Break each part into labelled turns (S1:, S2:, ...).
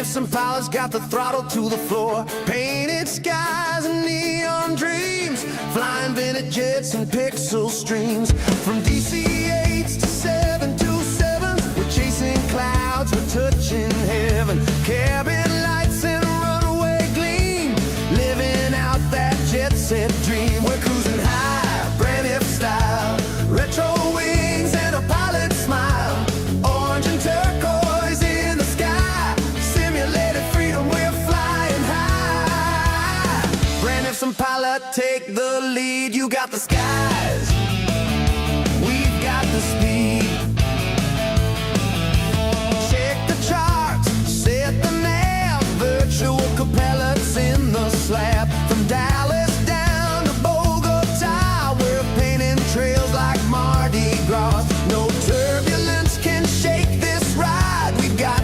S1: Braniff and pilots got the throttle to the floor. Painted skies and neon dreams, flying vintage jets and pixel streams. From DC-8s to 727s, we're chasing clouds, we're touching heaven. Cabin lights and runaway gleam, living out that jet set dream. We're cruising high, Braniff style, retro wings and a pilot smile. Orange and turquoise in the sky, simulated freedom, we're flying high. Braniff and pilot take the lead. You got the skies, we've got the speed. Check the charts, set the nav, virtual pilots in the slab. From Dallas down to Bogota, we're painting trails like Mardi Gras. No turbulence can shake this ride. We've got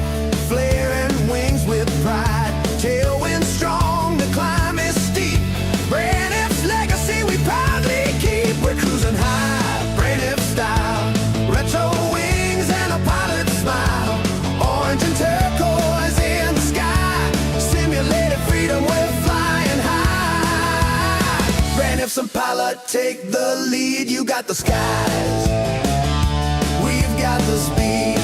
S1: flaring wings with pride. Tailwind strong, the climb is steep. Braniff's legacy we proudly keep. We're cruising high, Braniff style, retro wings and a pilot smile. Orange and turquoise in the sky, simulated freedom, we're flying high. Braniff and pilot take the lead. You got the skies, we've got the speed.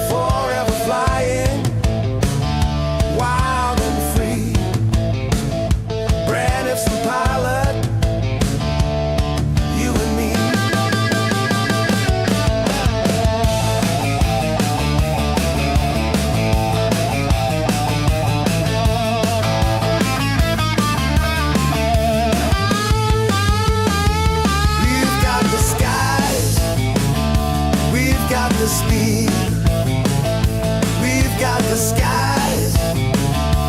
S1: Forever flying, wild and free. Braniff and pilot, you and me. We've got the skies, we've got the speed. We've got the skies,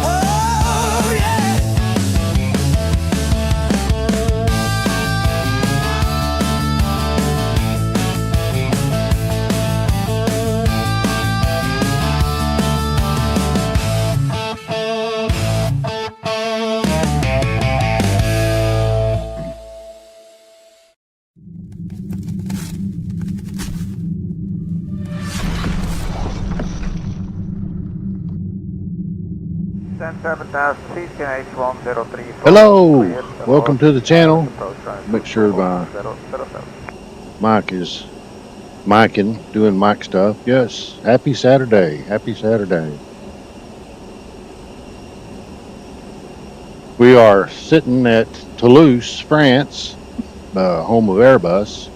S1: oh yeah.
S2: Hello, welcome to the channel. Make sure my mic is micing, doing mic stuff. Yes, happy Saturday, happy Saturday. We are sitting at Toulouse, France, home of Airbus,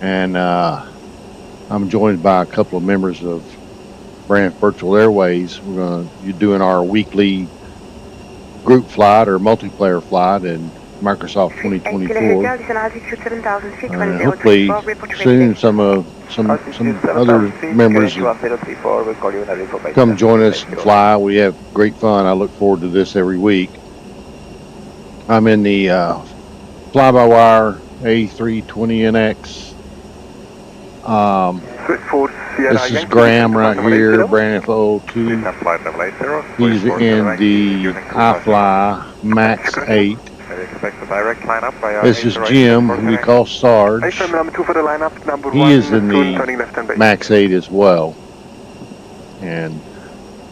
S2: and I'm joined by a couple of members of Braniff Virtual Airways. You're doing our weekly group flight or multiplayer flight in Microsoft 2024. Hopefully soon some other members will come join us and fly. We have great fun. I look forward to this every week. I'm in the fly-by-wire A32NX. This is Graham right here, Braniff 02. He's in the iFly Max 8. This is Jim, who we call Sarge. He is in the Max 8 as well. And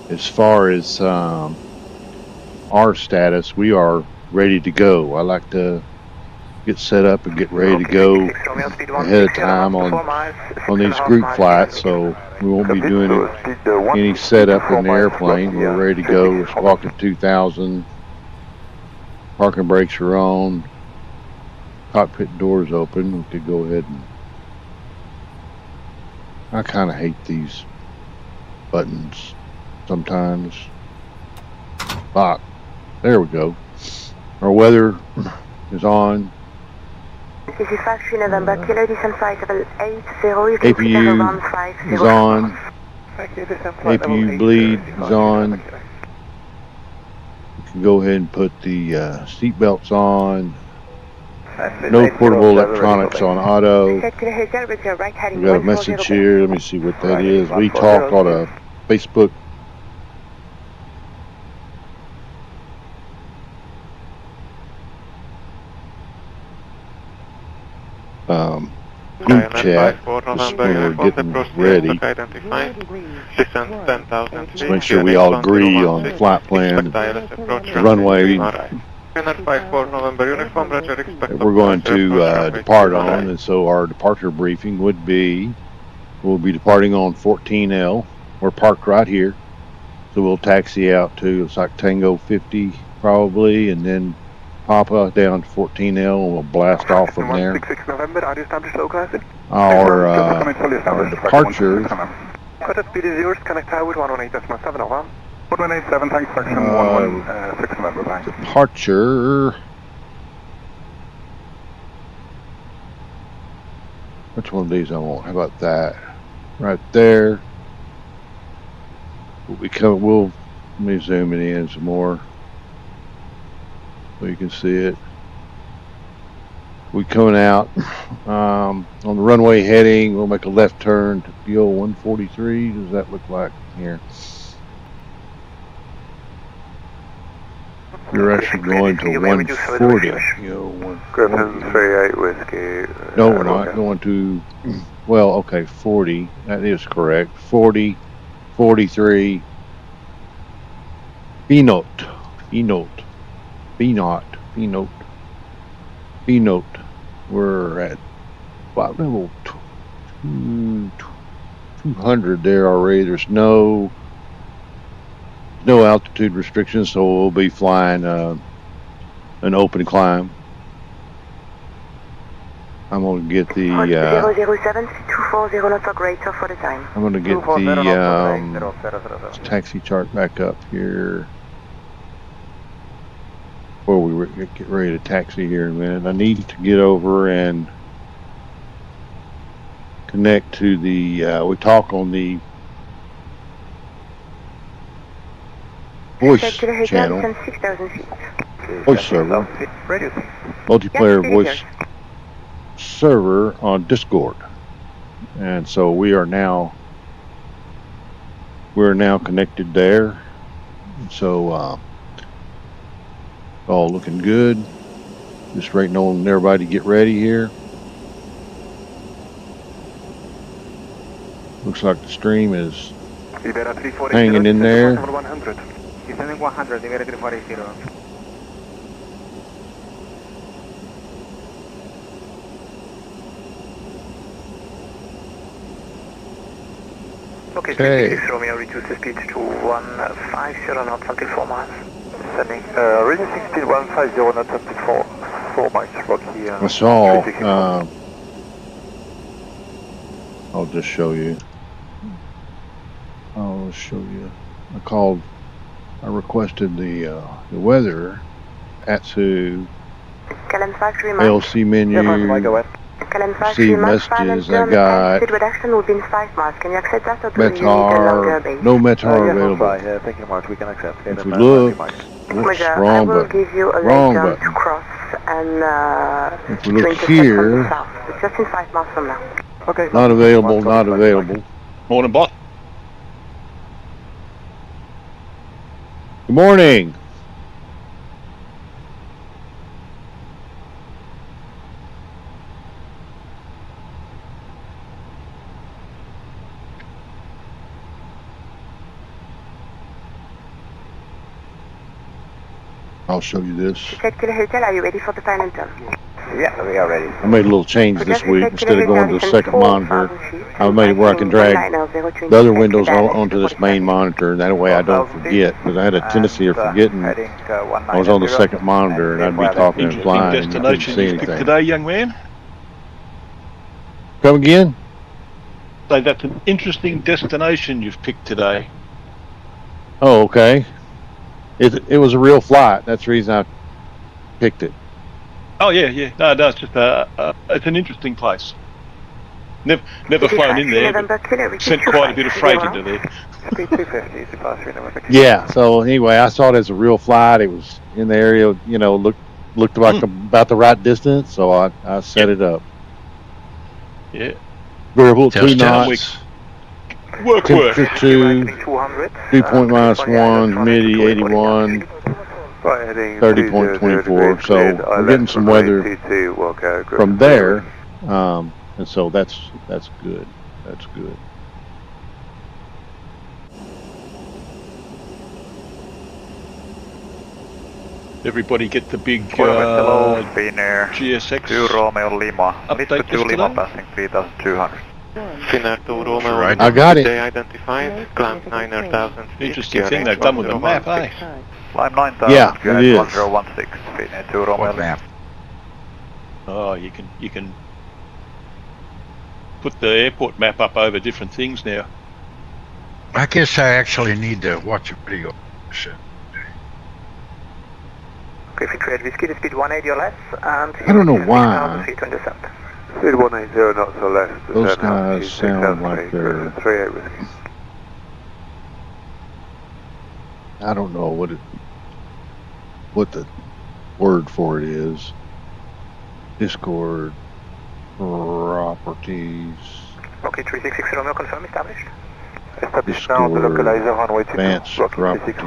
S2: as far as our status, we are ready to go. I like to get set up and get ready to go ahead of time on these group flights, so we won't be doing any setup in the airplane. We're ready to go. We're squawking 2,000. Parking brakes are on. Cockpit doors open. We could go ahead and... I kind of hate these buttons sometimes. Lock. There we go. Our weather is on.
S3: This is Factory November, Kilo Descent Flight Level 80,
S2: APU is on. APU bleed is on. can go ahead and put the seat belts on. No portable electronics on auto. We got a message here. Let me see what that is. We talked on a Facebook. Group chat. Just when we're getting ready. Just make sure we all agree on the flight plan, the runway that we're going to depart on. And so our departure briefing would be, we'll be departing on 14L. We're parked right here, so we'll taxi out to, it's like Tango 50 probably, and then Papa down to 14L, and we'll blast off from there. Our departure.
S4: Cut speed is yours. Connect tower with 118.7 over. 118.7, thanks, section 116 November, bye.
S2: Departure. Which one of these I want? How about that? Right there. We'll let me zoom it in some more so you can see it. We coming out on the runway heading. We'll make a left turn to PO 143. Does that look like here? You're actually going to 140.
S4: Griffin 38 whiskey.
S2: No, we're not going to. Well, okay, 40. That is correct. 40, 43. B note. B note. B note. B note. B note. We're at flight level 200 there already. There's no altitude restrictions, so we'll be flying an open climb. I'm going to get the
S3: 007 240 knots or greater for the time.
S2: I'm going to get the taxi chart back up here. Before we get ready to taxi here in a minute, I need to get over and connect to the we talk on the voice channel, voice server, multiplayer voice server on Discord, and so we're now connected there. So all looking good. Just waiting on everybody to get ready here. Looks like the stream is hanging in there.
S4: Descending 100, Iberia 3480. Okay, 56 Romeo, reduce the speed to 150 knots until 4 miles. Descending, reducing speed 150 knots until 4 miles. Rocky,
S2: that's all. I'll just show you. I'll show you. I requested the weather ATSU LC menu. See messages. I got Metar, no Metar available. If we look, wrong button. Wrong button. If we look here, not available, not available.
S5: Morning, bot.
S2: Good morning. I'll show you this.
S3: Check to the hotel. Are you ready for the final jump?
S4: Yeah, we are ready.
S2: I made a little change this week. Instead of going to the second monitor, I made it where I can drag the other windows onto this main monitor. That way I don't forget, because I had a tendency of forgetting I was on the second monitor and I'd be talking and flying and you couldn't see anything.
S5: Today, young man?
S2: Come again?
S5: So that's an interesting destination you've picked today.
S2: Oh, okay. It was a real flight. That's the reason I picked it.
S5: Oh yeah. No, it's just it's an interesting place. Never flown in there, but sent quite a bit of freight into there.
S4: Speed 250, departure November.
S2: Yeah. So anyway, I saw it as a real flight. It was in the area, you know, looked like about the right distance, so I set it up.
S5: Yeah.
S2: Variable
S6: Test
S2: 2 knots.
S5: Work.
S2: Temperature 2. Dew point -1. Humidity 81. 30.24. So we're getting some weather from there, and so that's good. That's good.
S5: Everybody get the big GSX
S4: 2 Romeo Lima.
S5: update
S4: 2 Lima
S5: yesterday?
S4: passing 3200.
S7: Finnair 2 Romeo,
S2: Right. I got it.
S7: Day identified, climb 9,000 feet.
S5: Interesting thing they've done with the map, eh?
S4: Climb 9000,
S2: Yeah, it is.
S4: 1016, Finnair 2 Romeo Lima.
S5: Oh, you can put the airport map up over different things now.
S6: I guess I actually need to watch a video. Shit.
S4: If you trade whiskey to speed 180 or less, and
S2: I don't know why.
S4: feet when descent. Speed 180 knots or less.
S2: Those guys sound like they're.
S4: 38 whiskey.
S2: I don't know what the word for it is. Discord properties.
S4: Rocky 366 Romeo, confirm established.
S2: Established now on the localizer runway 22. Advanced properties.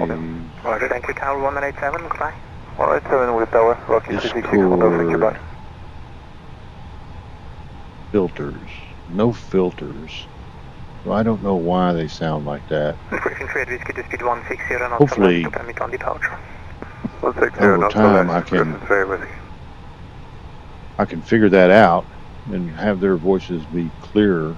S4: Roger, thank you, tower 1187, goodbye. 187 with tower, Rocky 366 Romeo, thank you, bye.
S2: Filters. No filters. So I don't know why they sound like that.
S4: Briefing trade whiskey to speed 160 knots
S2: Hopefully,
S4: to permit on departure.
S2: over time I can figure that out and have their voices be clearer.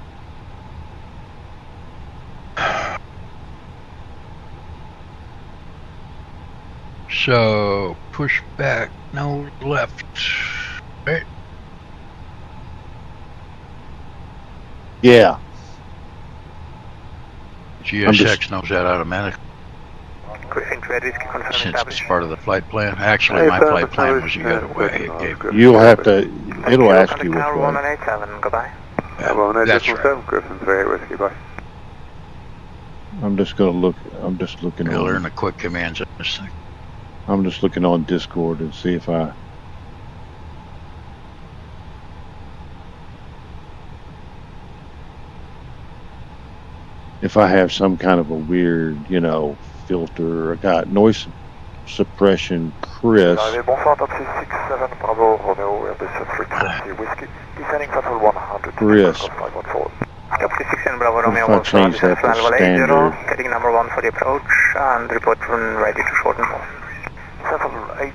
S6: So push back, no left. Right.
S2: Yeah.
S6: GSX knows that automatically.
S4: Briefing trade whiskey confirm
S6: Since it's
S4: established.
S6: part of the flight plan. Actually, my flight plan was the other way. It gave
S2: You'll have to. It'll ask you which
S4: Tower
S2: one.
S4: 1187, goodbye.
S6: that's right.
S4: Griffin 38 whiskey, bye.
S2: I'm just gonna look. I'm just looking
S6: You'll learn
S2: on.
S6: the quick commands in this thing.
S2: I'm just looking on Discord and see if I. If I have some kind of a weird, you know, filter. I got noise suppression, Chris.
S4: Bonsoir, top 667, Bravo, Romeo, Airbus 320, whiskey, descending shuttle 100.
S2: Chris.
S4: Top 367, Bravo, Romeo,
S2: If I change that to standard.
S4: getting number 1 for the approach, and report when ready to shorten more. 780,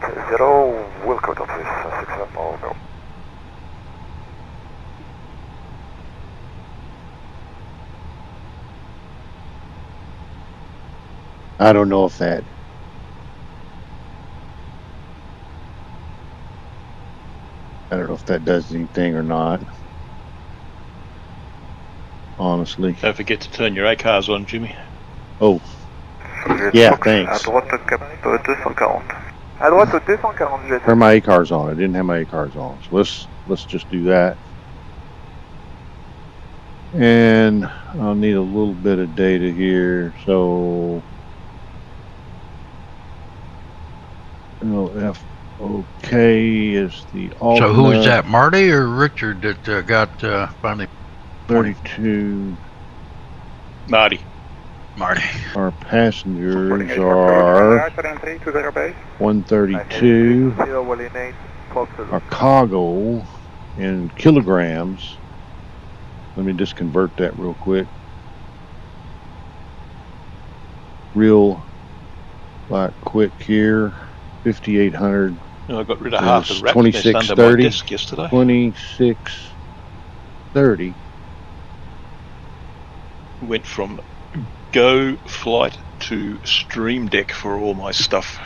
S4: Wilco, top 667, Romeo.
S2: I don't know if that. I don't know if that does anything or not. Honestly.
S5: Don't forget to turn your ACARs on, Jimmy.
S2: Oh. Yeah, thanks.
S4: À droite, cap 240. À droite, 240.
S2: Turn my ACARs on. I didn't have my ACARs on. So let's just do that. And I'll need a little bit of data here. So LFOK is the alternate.
S6: So who is that, Marty or Richard that got finally
S2: 32.
S5: Marty.
S2: Our passengers are 132. Our cargo in kilograms. Let me just convert that real quick. Real quick here. 5,800.
S5: I got rid of half the rat nest under my desk yesterday.
S2: 2630.
S5: Went from Go Flight to Stream Deck for all my stuff.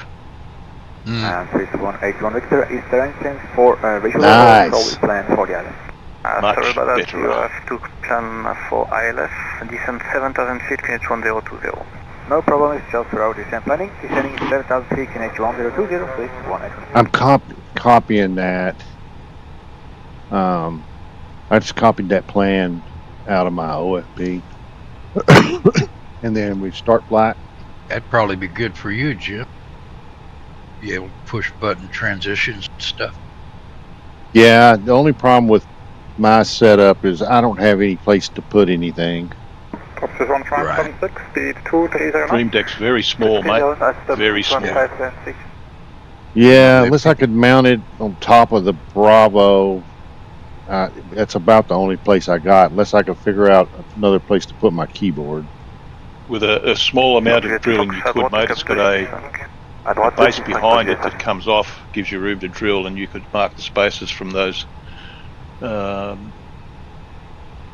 S4: And 3181 Victor, is there anything for visual
S2: Nice.
S4: always plan for the island?
S5: Much
S4: Sorry about that,
S5: better.
S4: you have to plan for ILS, descent 7,000 feet, QNH 1020. No problem, it's just route descent planning, descending 7,000 feet, QNH 1020, please, 1
S2: I'm copying that. I I just copied that plan out of my OFP. And then we start flight.
S6: That'd probably be good for you, Jim. Be able to push button transitions and stuff.
S2: Yeah, the only problem with my setup is I don't have any place to put anything.
S6: Right.
S5: Stream deck's very small, mate. Very small.
S2: Yeah, unless I could mount it on top of the Bravo. That's about the only place I got, unless I could figure out another place to put my keyboard.
S5: With a small amount of drilling you could, mate. It's got a base behind it that comes off, gives you room to drill, and you could mark the spaces from those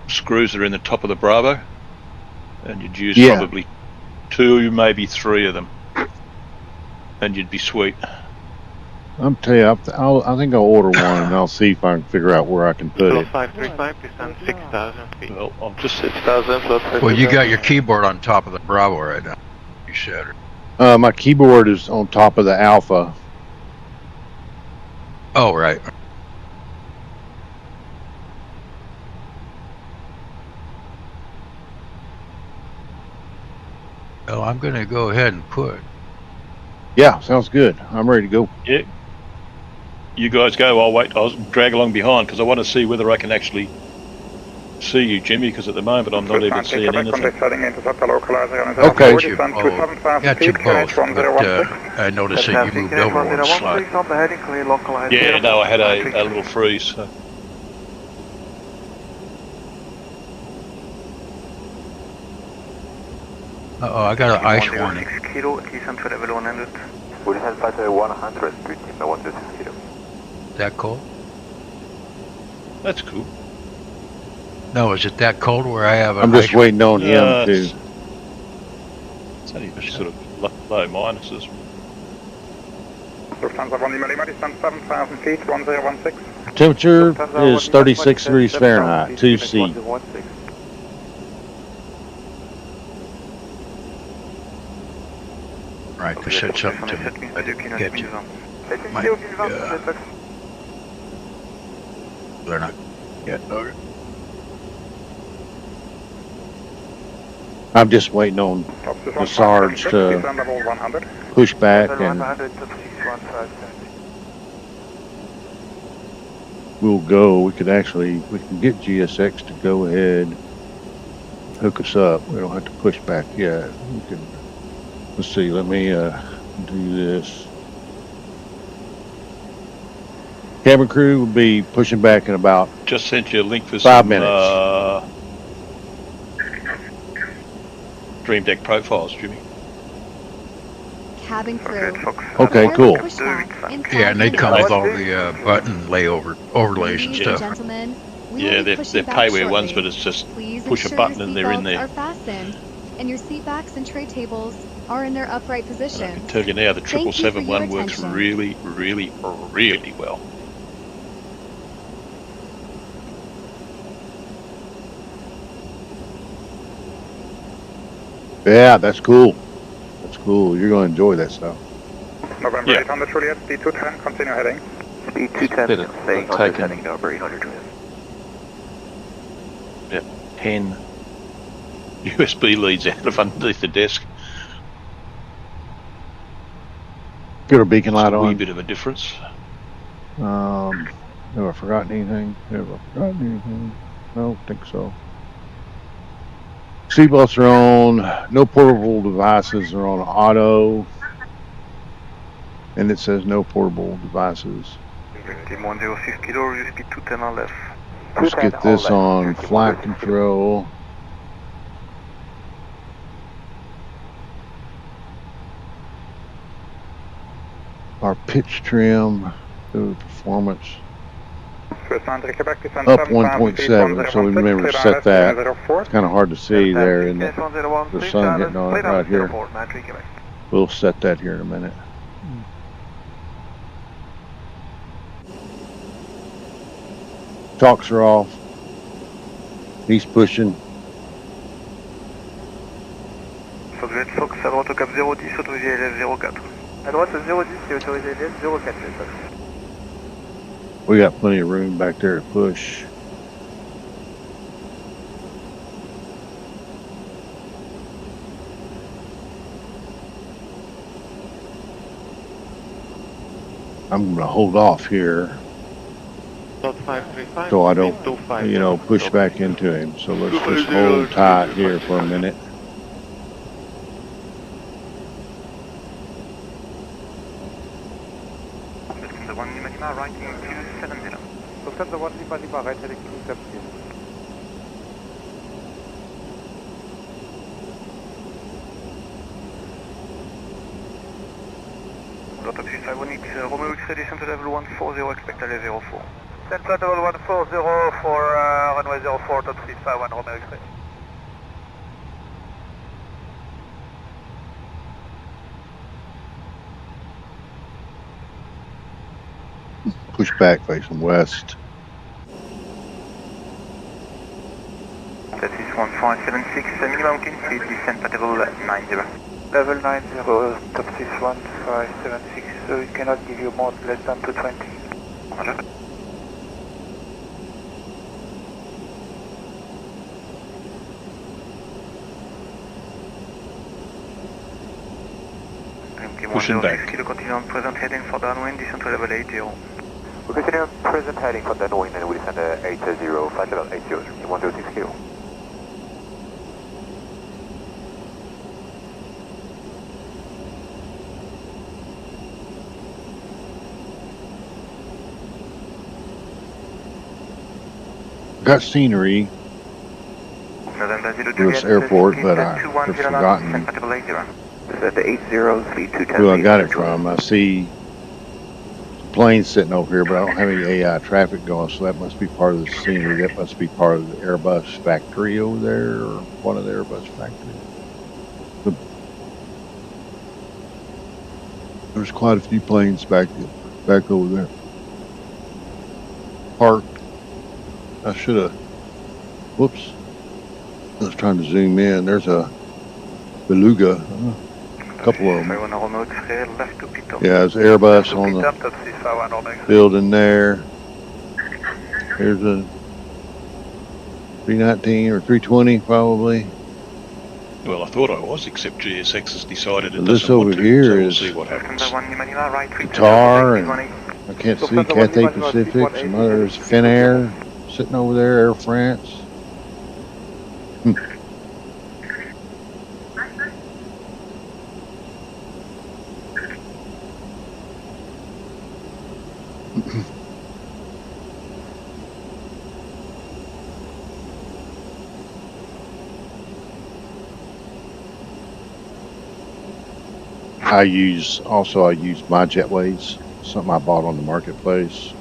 S5: screws that are in the top of the Bravo, and you'd use probably 2, maybe 3 of them, and you'd be sweet.
S2: I'm tell you, I think I'll order one and I'll see if I can figure out where I can put it.
S7: 535 6,000 feet.
S5: Well, I'm just
S7: 6,000 plus.
S6: Well, you got your keyboard on top of the Bravo right now. You said it.
S2: My keyboard is on top of the Alpha.
S6: Oh, right. Well, I'm going to go ahead and put.
S2: Yeah, sounds good. I'm ready to go.
S5: Yeah. You guys go. I'll wait. I'll drag along behind because I want to see whether I can actually see you, Jimmy. Because at the moment I'm not even seeing anything.
S2: Okay.
S6: Got you both, but I noticed that you moved over one slot.
S5: Yeah, no, I had a little freeze. So.
S6: Uh-oh, I got an ice warning.
S4: 6 kilo, descent to level 100. Position fighter 100, repeat, no 6 kilo.
S6: That cold?
S5: That's cool.
S6: No, is it that cold where I have a
S2: I'm just waiting on him to.
S5: It's only sort of low minuses.
S2: Temperature is 36 degrees Fahrenheit, 2C.
S6: Right, you said something to me. I didn't get you. They're not yet. Okay.
S2: I'm just waiting on the Sarge to push back and we'll go. We can get GSX to go ahead, hook us up. We don't have to push back yet. We can, let's see, let me do this. Cabin crew will be pushing back in about
S5: Just sent you a link for
S2: 5
S5: some
S2: minutes.
S5: Dream Deck profiles, Jimmy.
S3: Cabin crew.
S2: Okay, cool.
S6: Yeah, and they come with all the button overlays and
S3: Ladies
S6: stuff.
S3: gentlemen, we
S5: Yeah,
S3: will be
S5: they're
S3: pushing back
S5: payware ones,
S3: shortly.
S5: but it's just
S3: Please
S5: push a
S3: ensure
S5: button
S3: your
S5: and they're in
S3: seatbelts
S5: there.
S3: are fastened and your seat backs and tray tables are in their upright
S5: And I
S3: position.
S5: can tell you now, the
S3: Thank you for
S5: 777
S3: your
S5: works
S3: attention.
S5: really, really, really well.
S2: Yeah, that's cool. That's cool. You're going to enjoy that stuff.
S4: November
S5: Yeah.
S4: 800 Juliet, speed 210, continue heading. Speed
S5: Bit
S4: 210,
S5: of
S4: staying on
S5: taken.
S4: descending number 800 Juliet.
S5: 10 USB leads out of underneath the desk.
S2: Get our beacon light
S5: It's a wee
S2: on.
S5: bit of a difference.
S2: Have I forgotten anything? Have I forgotten anything? I don't think so. Seatbelts are on. No portable devices are on auto. And it says no portable devices.
S4: Team 106 kilo, you speed 210 on left.
S2: Let's get this on flight control. Our pitch trim, the performance. Up 1.7, so we remember to set that. It's kind of hard to see there in the sun hitting on it right here. We'll set that here in a minute. Talks are off. He's pushing.
S4: Ça doit être Fox à droite au cap 010, autorisé LF 04. À droite 010, c'est autorisé LF 04.
S2: We got plenty of room back there to push. I'm gonna hold off here so I don't, you know, push back into him. So let's just hold tight here for a minute.
S4: The 1 Lima Lima, right heading 270.
S8: Lufthansa 1 Lima Lima, right heading 270.
S4: Taxi 518, Romeo X-ray, descent to level 140, expect LA 04. Descent to level 140 for runway 04, taxi 51, Romeo X-ray.
S2: Push back facing west.
S4: That is 1576, minimum clean speed, descent at level 90. Level 90, taxi 1576, so it cannot give you more less than 220. Roger.
S5: Pushing back.
S4: Kilo continue on present heading for downwind, descent to level 80.
S8: We continue on present heading for downwind and we descend 80, flight level 80, 106 kilo.
S2: Got scenery. Lille Airport, but I've forgotten
S8: The 80, speed 210.
S2: who I got it from. I see planes sitting over here, but I don't have any AI traffic going, so that must be part of the scenery. That must be part of the Airbus factory over there, or one of the Airbus factories. There's quite a few planes back over there. Parked. I should have. Whoops. I was trying to zoom in. There's a Beluga. A couple of them. Yeah, there's Airbus on the building there. Here's a 319 or 320 probably.
S5: Well, I thought I was, except GSX has decided it
S2: This
S5: doesn't
S2: over
S5: want to,
S2: here
S5: so we'll
S2: is
S5: see what happens.
S2: Qatar, and I can't see Cathay Pacific, some others, Finnair sitting over there, Air France. I use my jetways, something I bought on the marketplace.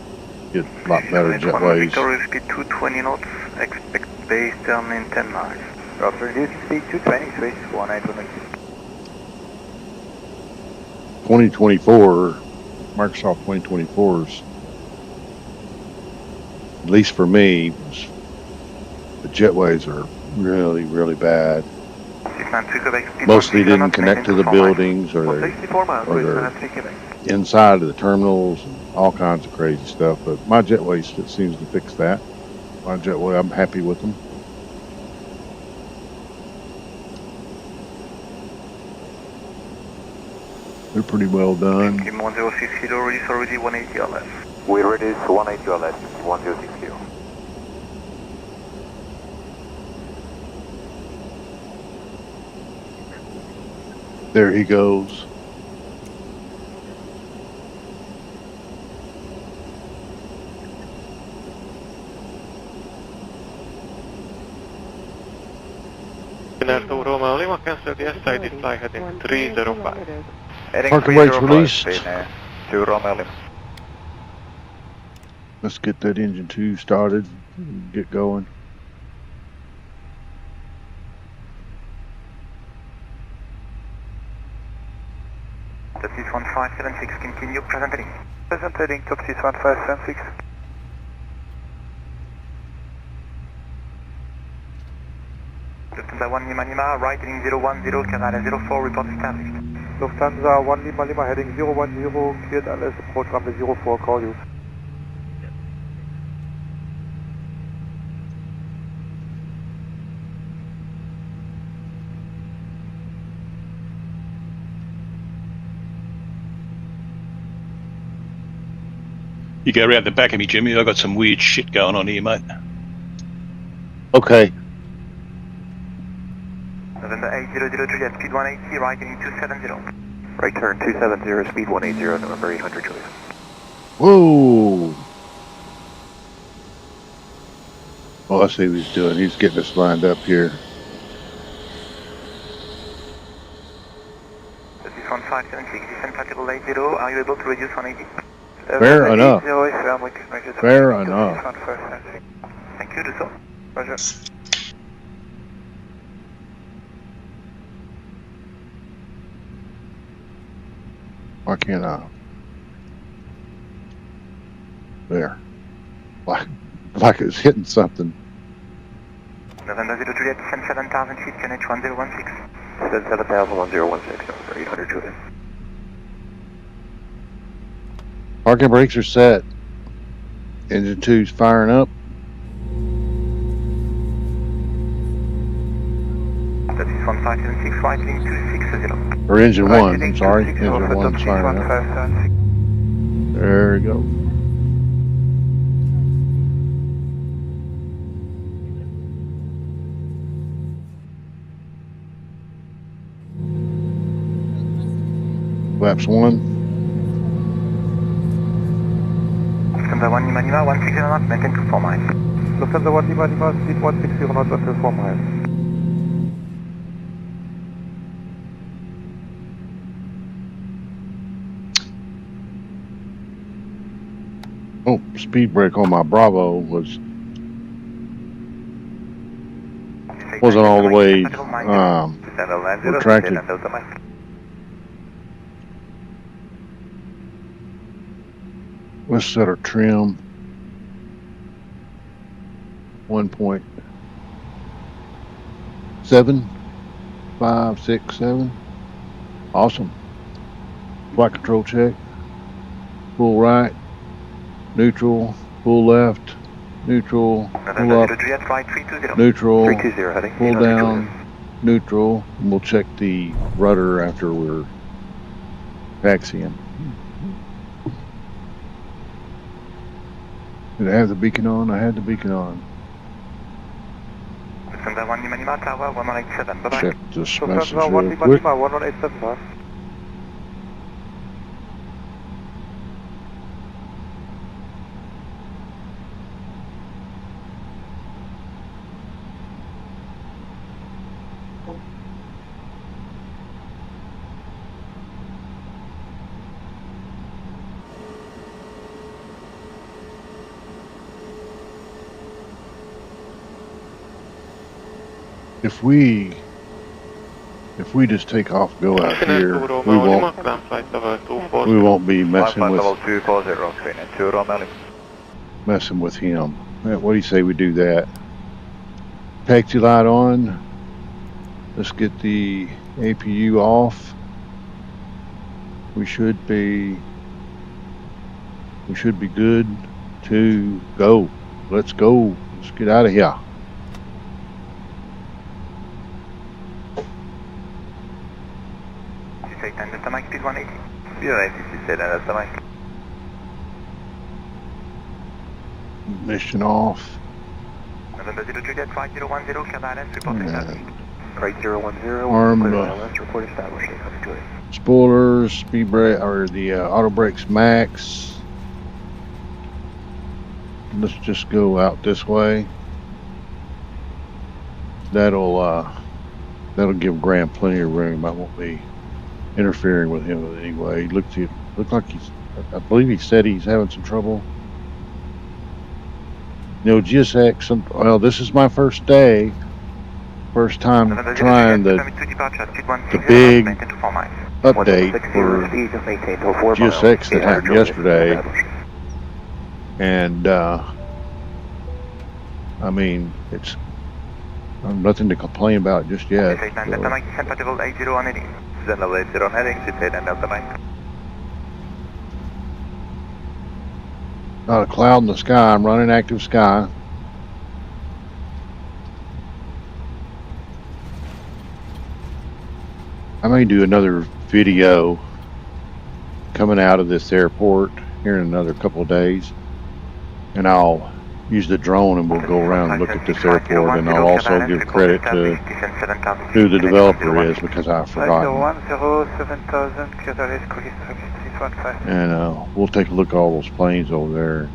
S2: Get a lot better jetways.
S4: Victoria speed 220 knots, expect base turn in 10 miles. After reducing speed 220, switch 1816.
S2: 2024, Microsoft 2024's, at least for me, the jetways are really, really bad. Mostly didn't connect to the buildings, or they're inside of the terminals, and all kinds of crazy stuff. But my jetway seems to fix that. My jetway, I'm happy with them. They're pretty well done.
S4: 106 kilo, ready for already 180 or less.
S8: We ready to 180 or less, 106 kilo.
S2: There he goes.
S7: Romeo Lima, cancel the SID flight heading 305.
S2: Parking brakes released.
S8: To Romeo Lima.
S2: Let's get that engine 2 started and get going.
S4: Taxi 1576, continue present heading. Present heading, taxi 1576. Lufthansa 1 Lima Lima, right heading 010, Canada 04, report established.
S8: Lufthansa 1 Lima Lima heading 010, cleared LS, approach runway 04, call you.
S5: You go around the back of me, Jimmy. I got some weird shit going on here, mate.
S2: Okay.
S4: November 800 Juliet, speed 180, right heading 270. Right turn 270, speed 180, November 800 Juliet.
S2: Whoa. Oh, I see what he's doing. He's getting us lined up here.
S4: This is 1576, descent compatible 80. Are you able to reduce 180?
S2: Fair enough. Fair enough.
S4: Thank you, do so. Roger.
S2: Why can't I? There. Like it's hitting something.
S4: November 0 Juliet, descent 7000 feet, QNH 1016. Descent 7000 800 Juliet.
S2: Parking brakes are set. Engine 2's firing up.
S4: That is 1576, right heading 260.
S2: Or engine 1, I'm sorry. Engine 1's firing up. There we go. Flaps 1.
S4: Lufthansa 1 Lima Lima, 160 knots, maintain to 4 miles.
S7: Lufthansa 1 Lima Lima, speed 160 knots until 4 miles.
S2: Oh, speed brake on my Bravo wasn't all the way retracted. Let's set our trim 1.7, 5, 6, 7. Awesome. Flight control check. Full right, neutral, full left, neutral, full up, neutral, full down, neutral. And we'll check the rudder after we're taxiing. Did I have the beacon on? I had the beacon on.
S4: Lufthansa 1 Lima Lima, Tower 1187, bye-bye.
S2: Check this message
S7: Lufthansa 1
S2: real
S7: Lima
S2: quick.
S7: Lima, 1187, bye.
S2: If we just take off, go out here, we won't be messing with him. What do you say we do that? Taxi light on. Let's get the APU off. We should be good to go. Let's go. Let's get out of here.
S4: Speed 180.
S2: Ignition off.
S4: November 0 Juliet, 5010, Cabaret, report established. Right 010,
S2: Arm
S4: report established.
S2: spoilers, speed brake, or the auto brakes max. Let's just go out this way. That'll give Graham plenty of room. I won't be interfering with him in any way. Look like I believe he said he's having some trouble. You know, GSX, well, this is my first day. First time trying the big update for GSX that happened yesterday. And, I mean, it's nothing to complain about just yet. So. Not a cloud in the sky. I'm running active sky. I may do another video coming out of this airport here in another couple of days, and I'll use the drone and we'll go around and look at this airport, and I'll also give credit to who the developer is because I've forgotten. And we'll take a look at all those planes over there.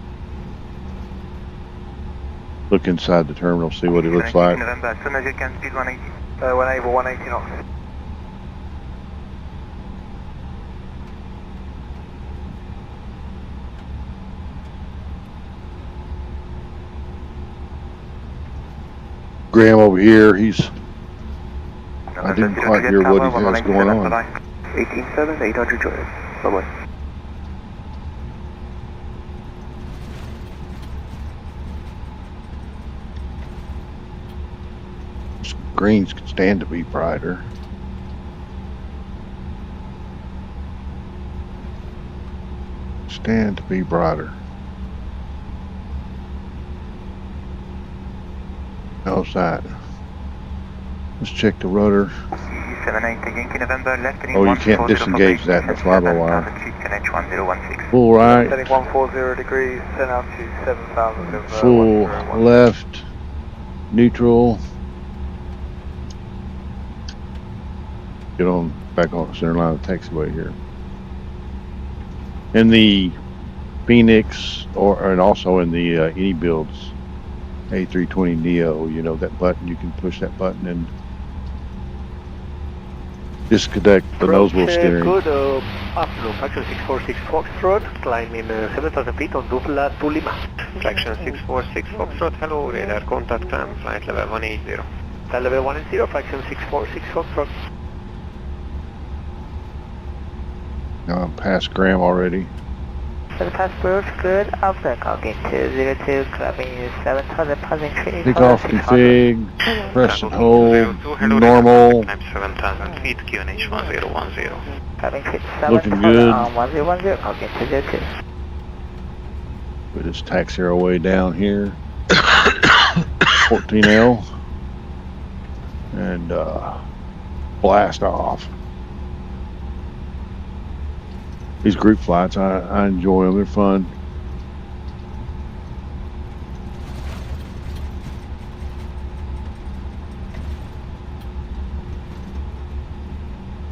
S2: Look inside the terminal, see what it looks like.
S4: 180 knots.
S2: Graham over here, I didn't quite hear what he has going on.
S4: 18.7, 800 join. Bye-bye.
S2: Greens could stand to be brighter. Stand to be brighter. How's that? Let's check the rudder. Oh, you can't disengage that in the fly-by-wire. Full right.
S4: Setting 140 degrees, 10 altitude, 7,000.
S2: Full left. Neutral. Get on back on the center line of the taxiway here. In the Phoenix, and also in the any builds A320 Neo, you know that button, you can push that button and disconnect the nose wheel steering.
S4: Good afternoon, Fraction 646 Foxtrot, climbing 7,000 feet on Dupla to Lima.
S7: Fraction 646 Foxtrot, hello, radar contact time, flight level 180.
S4: Flight level 180, Fraction 646 Foxtrot.
S2: No, I'm past Graham already.
S3: For the passport, good. Alpha, calling 202, climbing 7,000, passing 3.
S2: Take off config, press and hold, normal.
S7: Climb 7,000 feet, QNH 1010.
S3: Climbing 7,000,
S2: Looking good.
S3: 1010, calling 202.
S2: Put this taxi airway down here. 14L. And blast off. These group flights, I enjoy them. They're fun.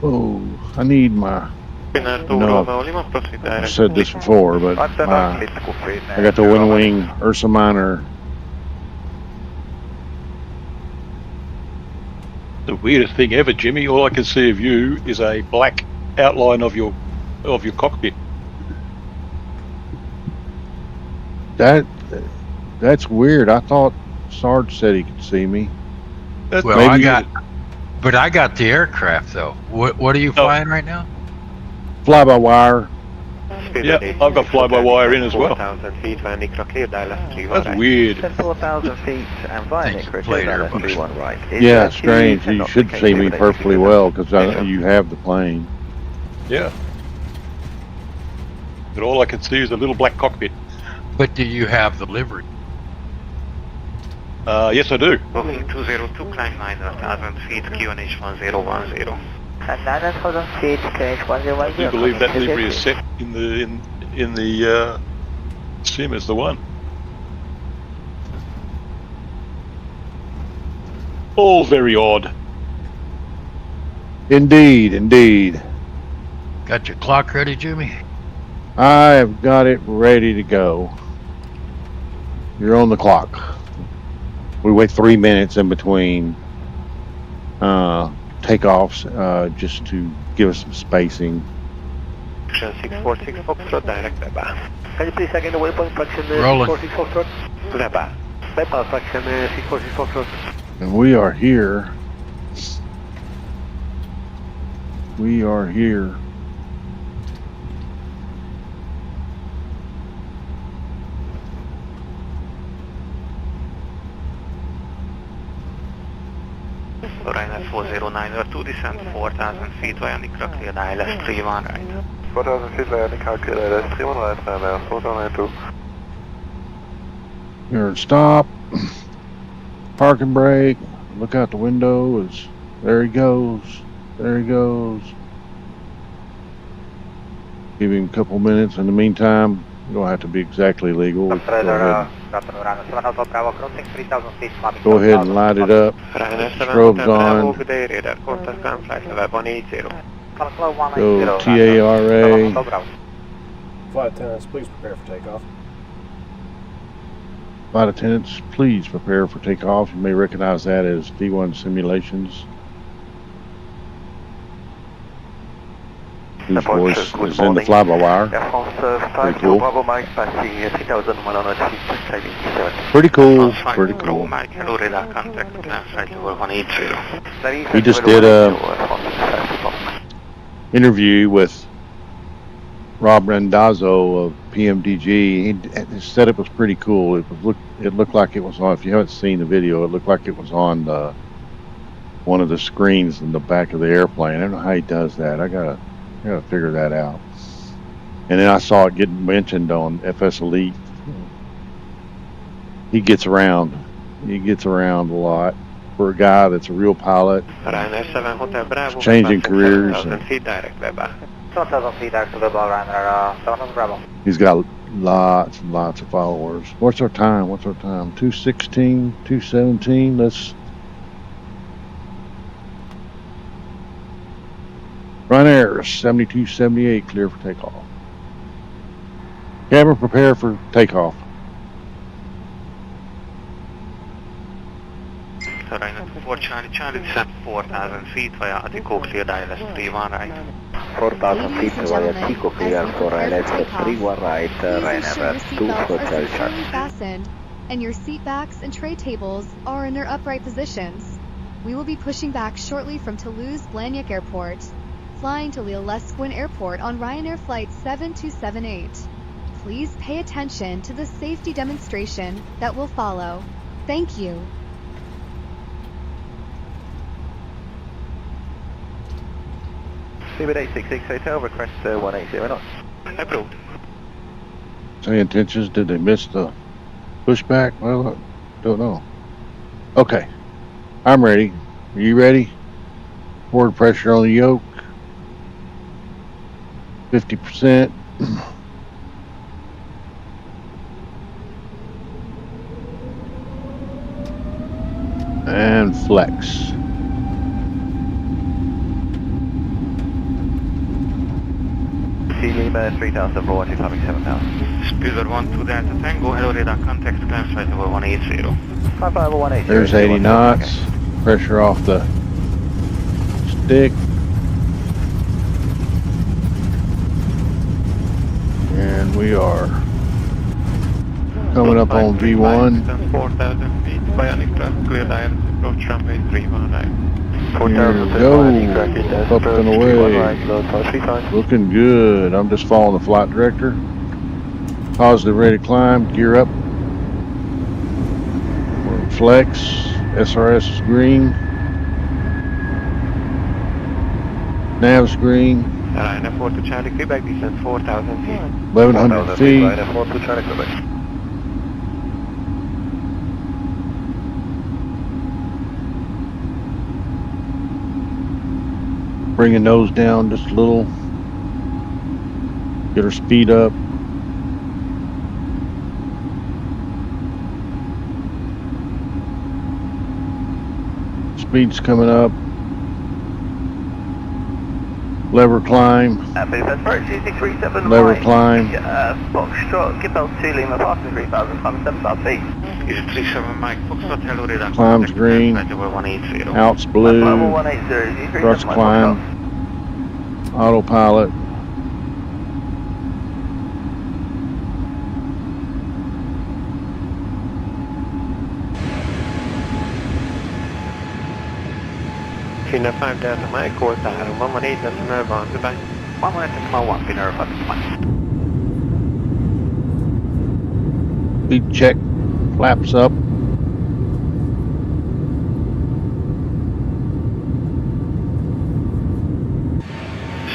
S2: Oh, I need my. I've said this before, but I got the Wind Wing Ursa Minor.
S5: The weirdest thing ever, Jimmy. All I can see of you is a black outline of your cockpit.
S2: That's weird. I thought Sarge said he could see me.
S6: Well, I got the aircraft though. What are you flying right now?
S2: Fly by wire.
S5: Yeah, I've got fly-by-wire in as well.
S7: 4,000 feet, Vanica clear, Dallas 31
S5: That's weird.
S3: 4,000 feet and Vanica clear, Dallas 31 right.
S2: Yeah, strange. You should see me perfectly well because you have the plane.
S5: Yeah. But all I can see is a little black cockpit.
S6: But do you have the livery?
S5: Yes, I do.
S7: Booking 202, climb 9,000 feet, QNH 1010.
S3: And 9,000 feet, QNH 1010.
S5: I do believe that livery is set in the sim as the one. All very odd.
S2: Indeed, indeed.
S6: Got your clock ready, Jimmy?
S2: I have got it ready to go. You're on the clock. We wait 3 minutes in between takeoffs just to give us some spacing.
S7: Fraction 646 Foxtrot, direct Leba.
S4: Can you please again the waypoint, Fraction 646 Foxtrot?
S7: Leba.
S4: Leba, Fraction 646 Foxtrot.
S2: And we are here. We are here.
S7: Ryanair 409 descent 4,000 feet, Vanica clear, Dallas 31 right.
S4: 4,000 feet, Vanica clear, Dallas 31 right, Ryanair 409.
S2: Here and stop. Park and brake. Look out the window. There he goes. There he goes. Give him a couple minutes. In the meantime, You don't have to be exactly legal. Go ahead and light it up. Strobes on. Go TARA.
S9: Flight attendants, please prepare for takeoff.
S2: Flight attendants, please prepare for takeoff. You may recognize that as D1 simulations. Whose voice is in the fly-by-wire. Pretty cool. Pretty cool. Pretty cool. He just did a interview with Rob Randazzo of PMDG. His setup was pretty cool. It looked like it was on. If you haven't seen the video, it looked like it was on one of the screens in the back of the airplane. I don't know how he does that. I gotta figure that out. And then I saw it getting mentioned on FS Elite. He gets around. He gets around a lot for a guy that's a real pilot. Changing careers. He's got lots and lots of followers. What's our time? 2:16, 2:17. Let's. Ryanair 7278, clear for takeoff. Cabin, prepare for takeoff.
S7: Ryanair 4 Charlie, descent 4,000 feet via Atico, clear ILS 31 right.
S3: 4,000 feet via Atico, clear for ILS 31 right, Ryanair 2 Hotel Charlie.
S10: Fastened, and your seat backs and tray tables are in their upright positions. We will be pushing back shortly from Toulouse Blagnac Airport, flying to Lille Airport on Ryanair Flight 7278. Please pay attention to the safety demonstration that will follow. Thank you.
S3: Seabird 866 Hotel, request 180 knots.
S7: Approved.
S2: Say intentions, did they miss the pushback? Well, I don't know. Okay, I'm ready. Are you ready? Forward pressure on the yoke. 50%. And flex.
S3: Lima 3000 for 127 now.
S7: Spiller 12 Delta Tango, hello radar contact, climb flight level 180.
S3: 180.
S2: There's 80 knots. Okay. Pressure off the stick. And we are coming up on V1.
S7: 4,000 feet, bionic traffic, clear ILS, approach runway 31 right.
S2: Here we go, up and away, looking good. I'm just following the flight director. Positive, ready to climb, gear up. We're flex, SRS is green. Nav's green.
S7: Ryanair 4 to Charlie, Quebec, descent 4,000 feet.
S2: 1,100 feet.
S3: Ryanair 4 to Charlie, Quebec.
S2: Bringing nose down just a little. Get her speed up. Speed's coming up. Lever climb. Lever climb.
S3: Foxtrot, Gibel 2 Lima, passing 3,007 feet.
S7: Is 37 Mike, Foxtrot, hello radar.
S2: Climb's green. Out's blue. Thrust climb. Autopilot.
S7: Finna 5 Delta Mike, course 118.9 bound, goodbye.
S3: 118.1, Finna 5
S2: Speed check. Flaps up.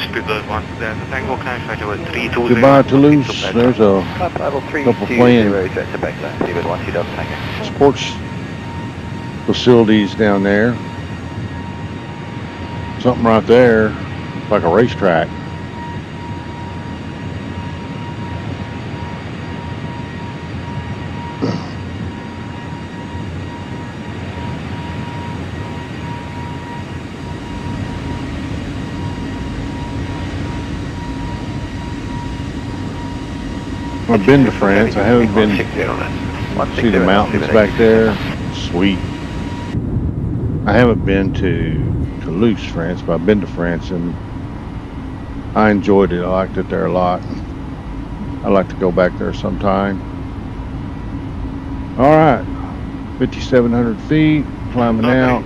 S7: Spiller 1 Delta Tango, climb flight level 320.
S2: Goodbye Toulouse. There's a couple playing sports facilities down there. Something right there, like a racetrack. I've been to France. I haven't been to see the mountains back there. Sweet. I haven't been to Toulouse, France, but I've been to France and I enjoyed it. I liked it there a lot. I'd like to go back there sometime. All right, 5,700 feet, climbing out.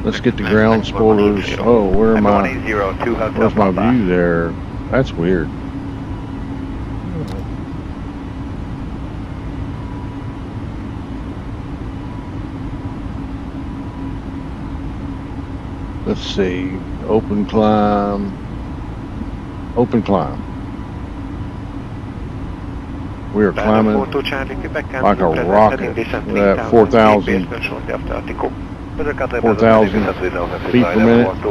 S2: Let's get the ground spoilers. Oh, where am I? Where's my view there? That's weird. Let's see, open climb. We are climbing like a rocket at 4,000 feet per minute,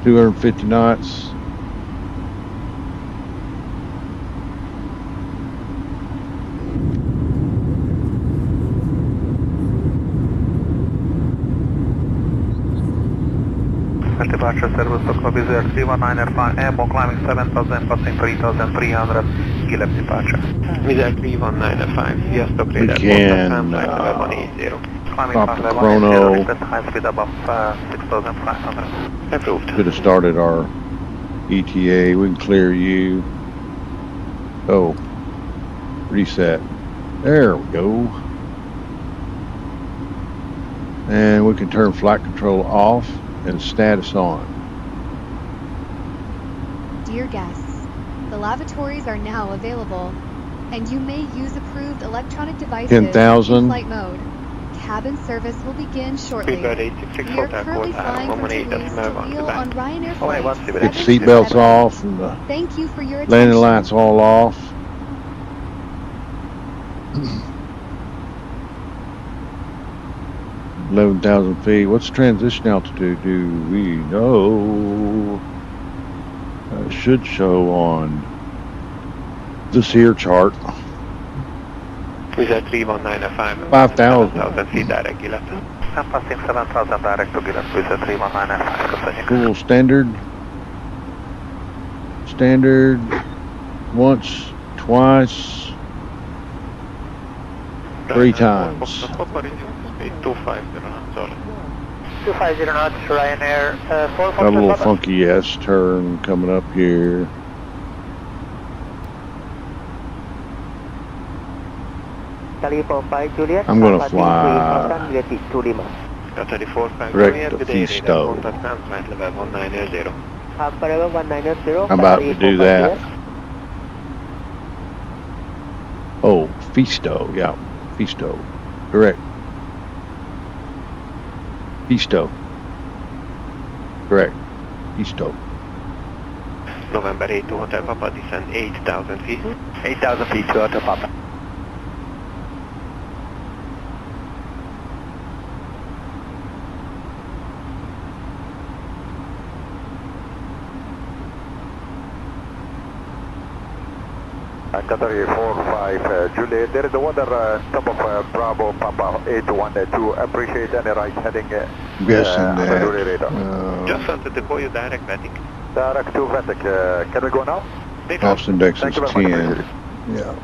S2: 250 knots.
S4: Departure service to Club Israel 319 airborne climbing 7,000, passing 3,300, Gillette departure.
S7: Visual 319 yes, stop
S2: We can stop the chrono.
S4: High speed above 6,500.
S7: Approved.
S2: Could have started our ETA. We can clear you. Oh, reset. There we go. And we can turn flight control off and status on.
S10: Dear guests, the lavatories are now available, and you may use approved electronic devices
S2: 10,000.
S10: in flight mode. Cabin service will begin shortly. We are currently flying from Toulouse to Lille on Ryanair flight.
S2: Get seatbelts off and the
S10: Thank you for your attention.
S2: landing lights all off. 11,000 feet. What's transition altitude? Do we know? Should show on this here chart.
S7: Visual 319
S2: 5,000
S7: feet direct Gillette.
S4: I'm passing 7,000 direct to Gillette, Visual 319.
S2: Cool. Standard. Once, twice, 3 times.
S7: 250 knots, sorry.
S4: 250 knots, Ryanair.
S2: Got a little funky S-turn coming up here. I'm going to fly direct to Fisto. I'm about to do that. Oh, Fisto, yeah, Fisto, correct. Fisto, correct, Fisto.
S7: November 8 to Hotel Papa, descend 8,000 feet.
S4: 8,000 feet to Hotel Papa. Qatar 45 Juliet, there is a water top of Bravo Papa 812. Appreciate any right heading.
S2: Guessing that.
S7: Just want to deploy you direct Vatic.
S4: Direct to Vatic. Can we go now?
S2: Ops index is 10. Yeah.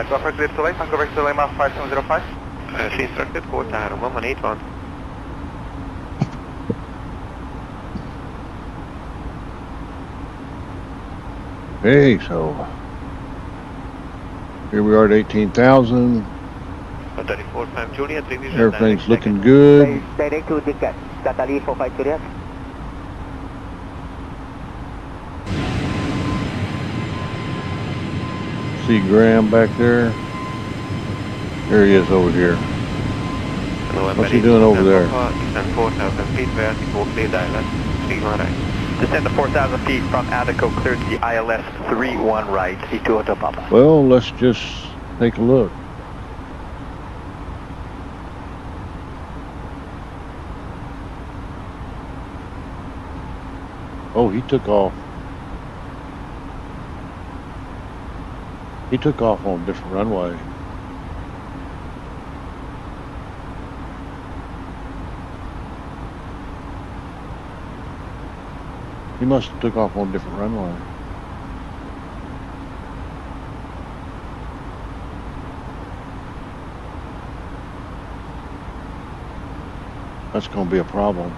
S4: Traffic clear to light, Vancouver to Lima 5705.
S7: She instructed code 31181.
S2: Hey, so here we are at 18,000.
S7: 34.5 Juliet, revision.
S2: Everything's looking good.
S4: Direct to the Qatar 45 Juliet.
S2: See Graham back there? There he is over here. What's he doing over there?
S7: Descend 4,000 feet, vertical, clear ILS 31 right.
S4: Descend to 4,000 feet from Adeco, clear to the ILS 31 right, E2 Hotel Papa.
S2: Well, let's just take a look. Oh, he took off. He took off on a different runway. He must have took off on a different runway. That's going to be a problem.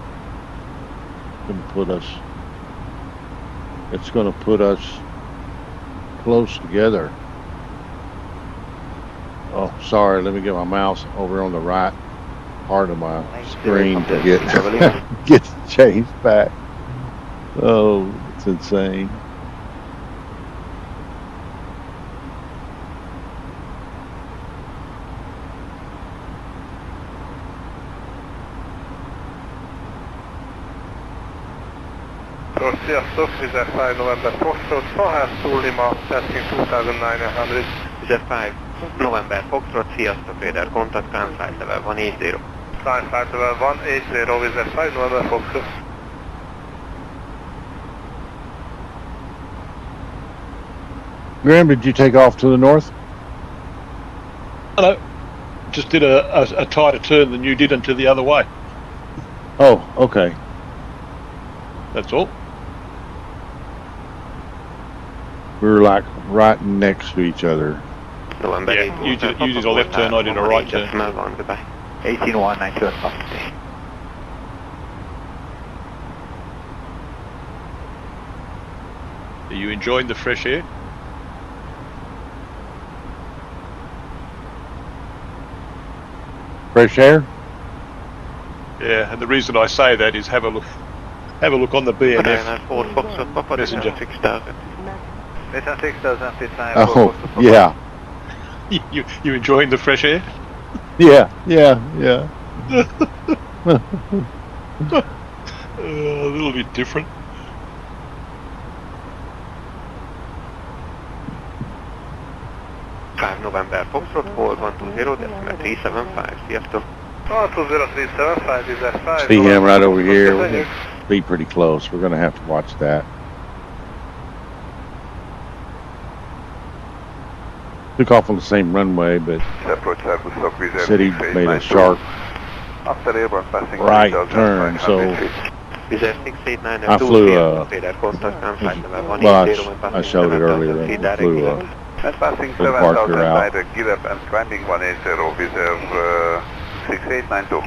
S2: It's going to put us close together. Oh, sorry. Let me get my mouse over on the right part of my screen to get changed back. Oh, it's insane.
S4: Sziasztok, Vizer 5 November Foxtrot, Sahás Túlima, passing 2900.
S7: Vizer 5 November Foxtrot, sziasztok, radar contact, climb flight level 180.
S4: Climb flight level 180, Vizer 5 November Foxtrot.
S2: Graham, did you take off to the north?
S5: Hello. Just did a tighter turn than you did into the other way.
S2: Oh, okay.
S5: That's all.
S2: We were like right next to each other.
S5: Yeah, you did a left turn, I did a right turn.
S3: 18192.
S5: Are you enjoying the fresh air?
S2: Fresh air?
S5: Yeah, and the reason I say that is have a look on the BNF messenger.
S4: 6000. Mission 6000,
S2: oh, yeah.
S5: You enjoying the fresh air?
S2: Yeah.
S5: A little bit different.
S7: November Foxtrot, hold 120, decimal 375, sziasztok.
S4: 120, 375, Vizer 5.
S2: See him right over here. We're going to be pretty close. We're going to have to watch that. Took off on the same runway, but said he made a sharp right turn, so I flew well, I showed it earlier. I flew a departure out.
S4: Give and climbing 180, Vizer 6892.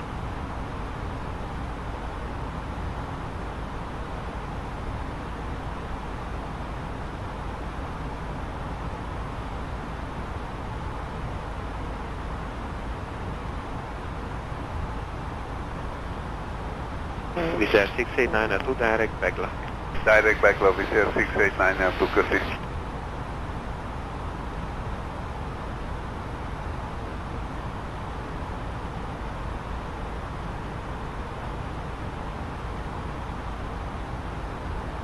S7: Vizer 6892, direct Blagnac.
S4: Direct Blagnac, Vizer 6892, copy.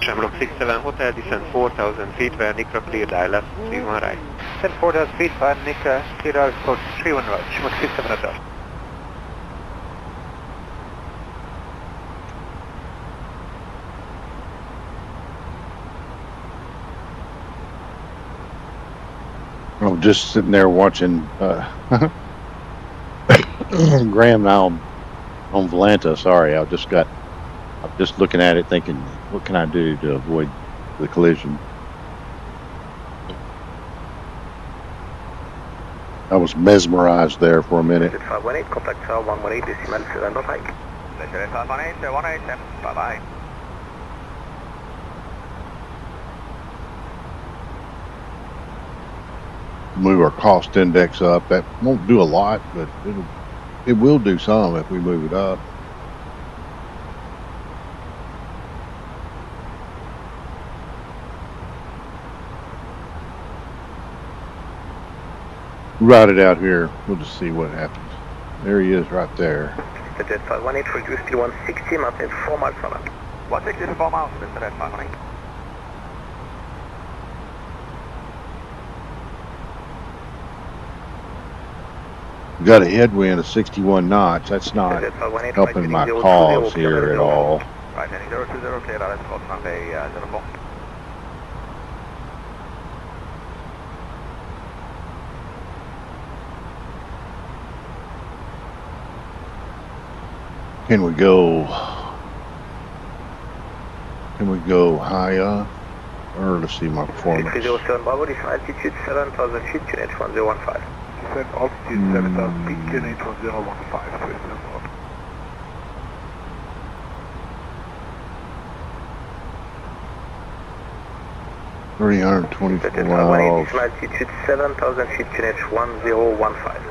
S7: Shamrock 67 Hotel, descend 4000 feet, where Nikra cleared ILS, 31 right.
S4: Descend 4000 feet, where Nikra cleared ILS, 31 right, Shamrock 67 Hotel.
S2: I'm just sitting there watching Graham now on Volanta. Sorry, I'm just looking at it thinking, what can I do to avoid the collision? I was mesmerized there for a minute.
S4: 518, contact 118, decimal 7.5. 518, bye-bye.
S2: Move our cost index up. That won't do a lot, but it will do some if we move it up. Route it out here. We'll just see what happens. There he is right there.
S4: The jet 518 reduced to 160, maintain 4 miles per lap. 160 4 miles, Mr. Jet 518.
S2: We got a headwind of 61 knots. That's not helping my cause here at all.
S4: Right, heading 020, clear out, let's go Sunday 04.
S2: Can we go Can we go higher? Or let's see my performance.
S3: 307 Bravo, descend altitude 7,000 feet, QNH 1015.
S4: Descend altitude 7,000 feet, QNH 1015.
S2: 324 miles.
S3: Altitude 7,000 feet, QNH 1015.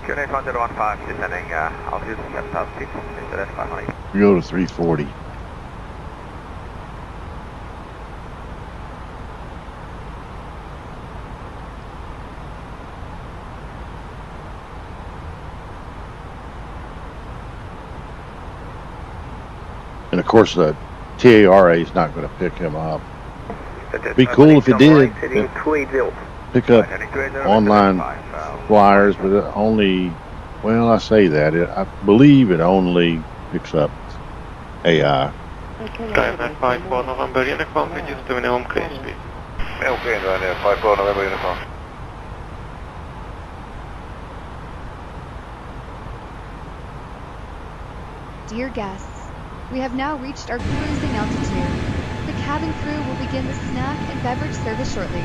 S8: QNH 1015, descending altitude 7,000 feet, that's 500.
S2: We go to 340. And of course the TARA is not going to pick him up. Be cool if it did. Pick up online flyers, but it only, well, I say that. I believe it only picks up AI.
S7: Ryanair 54 November uniform, reduce to minimum clean speed.
S8: Okay, Ryanair 54 November uniform.
S10: Dear guests, we have now reached our cruising altitude. The cabin crew will begin the snack and beverage service shortly.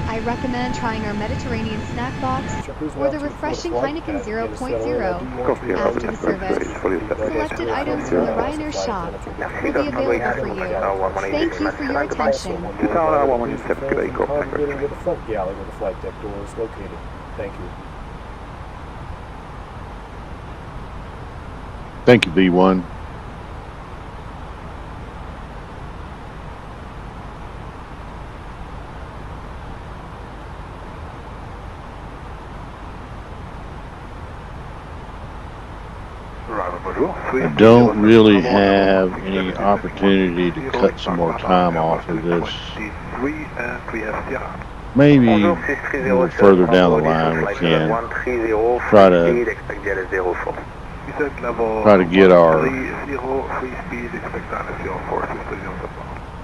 S10: I recommend trying our Mediterranean snack box or the refreshing Heineken 0.0 after the service. Selected items from the Ryanair shop will be available for you. Thank you for your attention.
S9: Getting to the front galley where the flight deck door is located. Thank you.
S2: Thank you, B1. I don't really have any opportunity to cut some more time off of this. Maybe a little further down the line we can try to get our,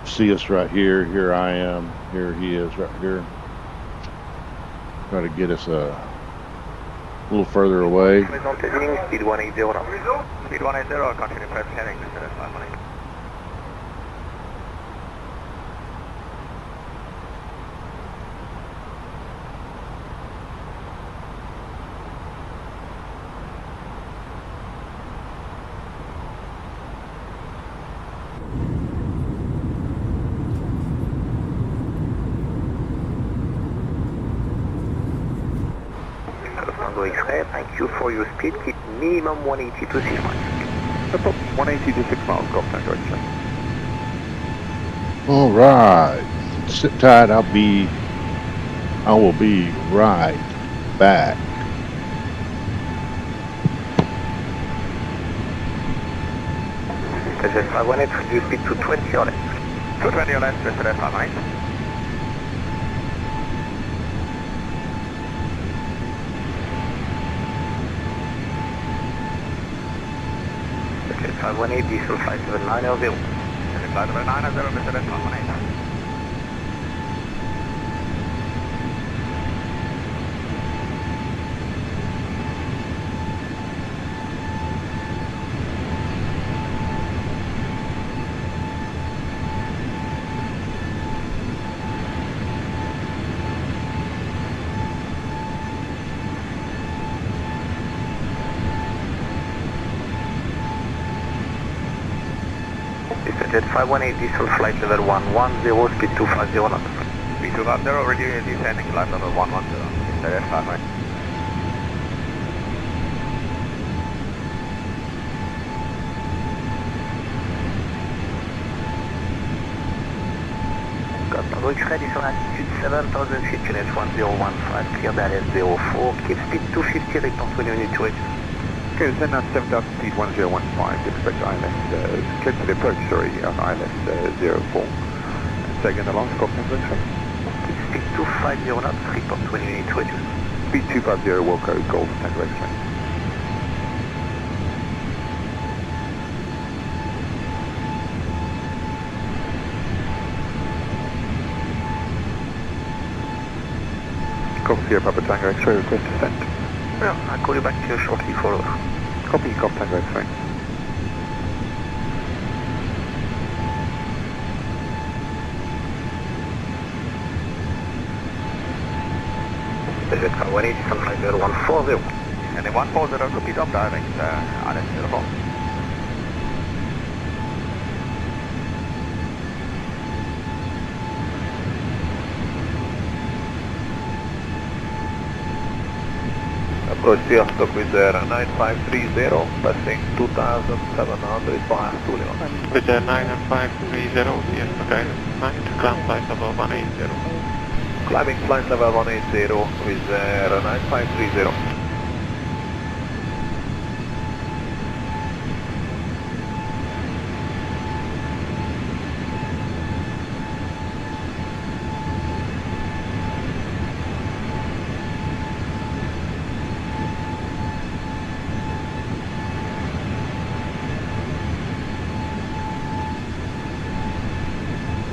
S2: see us right here. Here I am. Here he is right here. Try to get us a little further away.
S3: Speed 180 now. Speed 180, continue press heading, this is 518. X-ray, thank you for your speed, keep minimum 180 to 6 miles.
S8: 180 to 6 miles, go back direction.
S2: All right, sit tight. I will be right back.
S3: Jet 518, reduce speed to 20 or less.
S8: 220 or less, just 518.
S3: Jet 518, diesel 57900.
S8: 57900, Mr. 518.
S3: Jet 518, diesel flight level 110, speed 250 knots.
S8: Speed 250, reducing descending flight level 110, Mr. F518.
S3: Bravo X-ray, descend altitude 7,000 feet, QNH 1015, clear the LFBO 4, keep speed 250, return 20 minutes to reach.
S8: Okay, send out 7,000 feet 1015, expect ILS, clear to the approach, sorry, on ILS 04. Second along, Scotland,
S3: Speed 250 knots, return 20 minutes to reach.
S8: Speed 250, Wilco, Golf, Tango X-ray. Copy here, Papa Tango X-ray, request descent.
S3: Yeah, I'll call you back shortly for over.
S8: Copy, Tango X-ray.
S3: Jet 518, descend flight level 140.
S8: And then 140, copy top direct, LFBO.
S4: Approach the stop with 9530, passing 2700 for Toulouse.
S7: With 9530, yes, okay, 9, climb flight level 180.
S4: Climbing flight level 180 with 9530.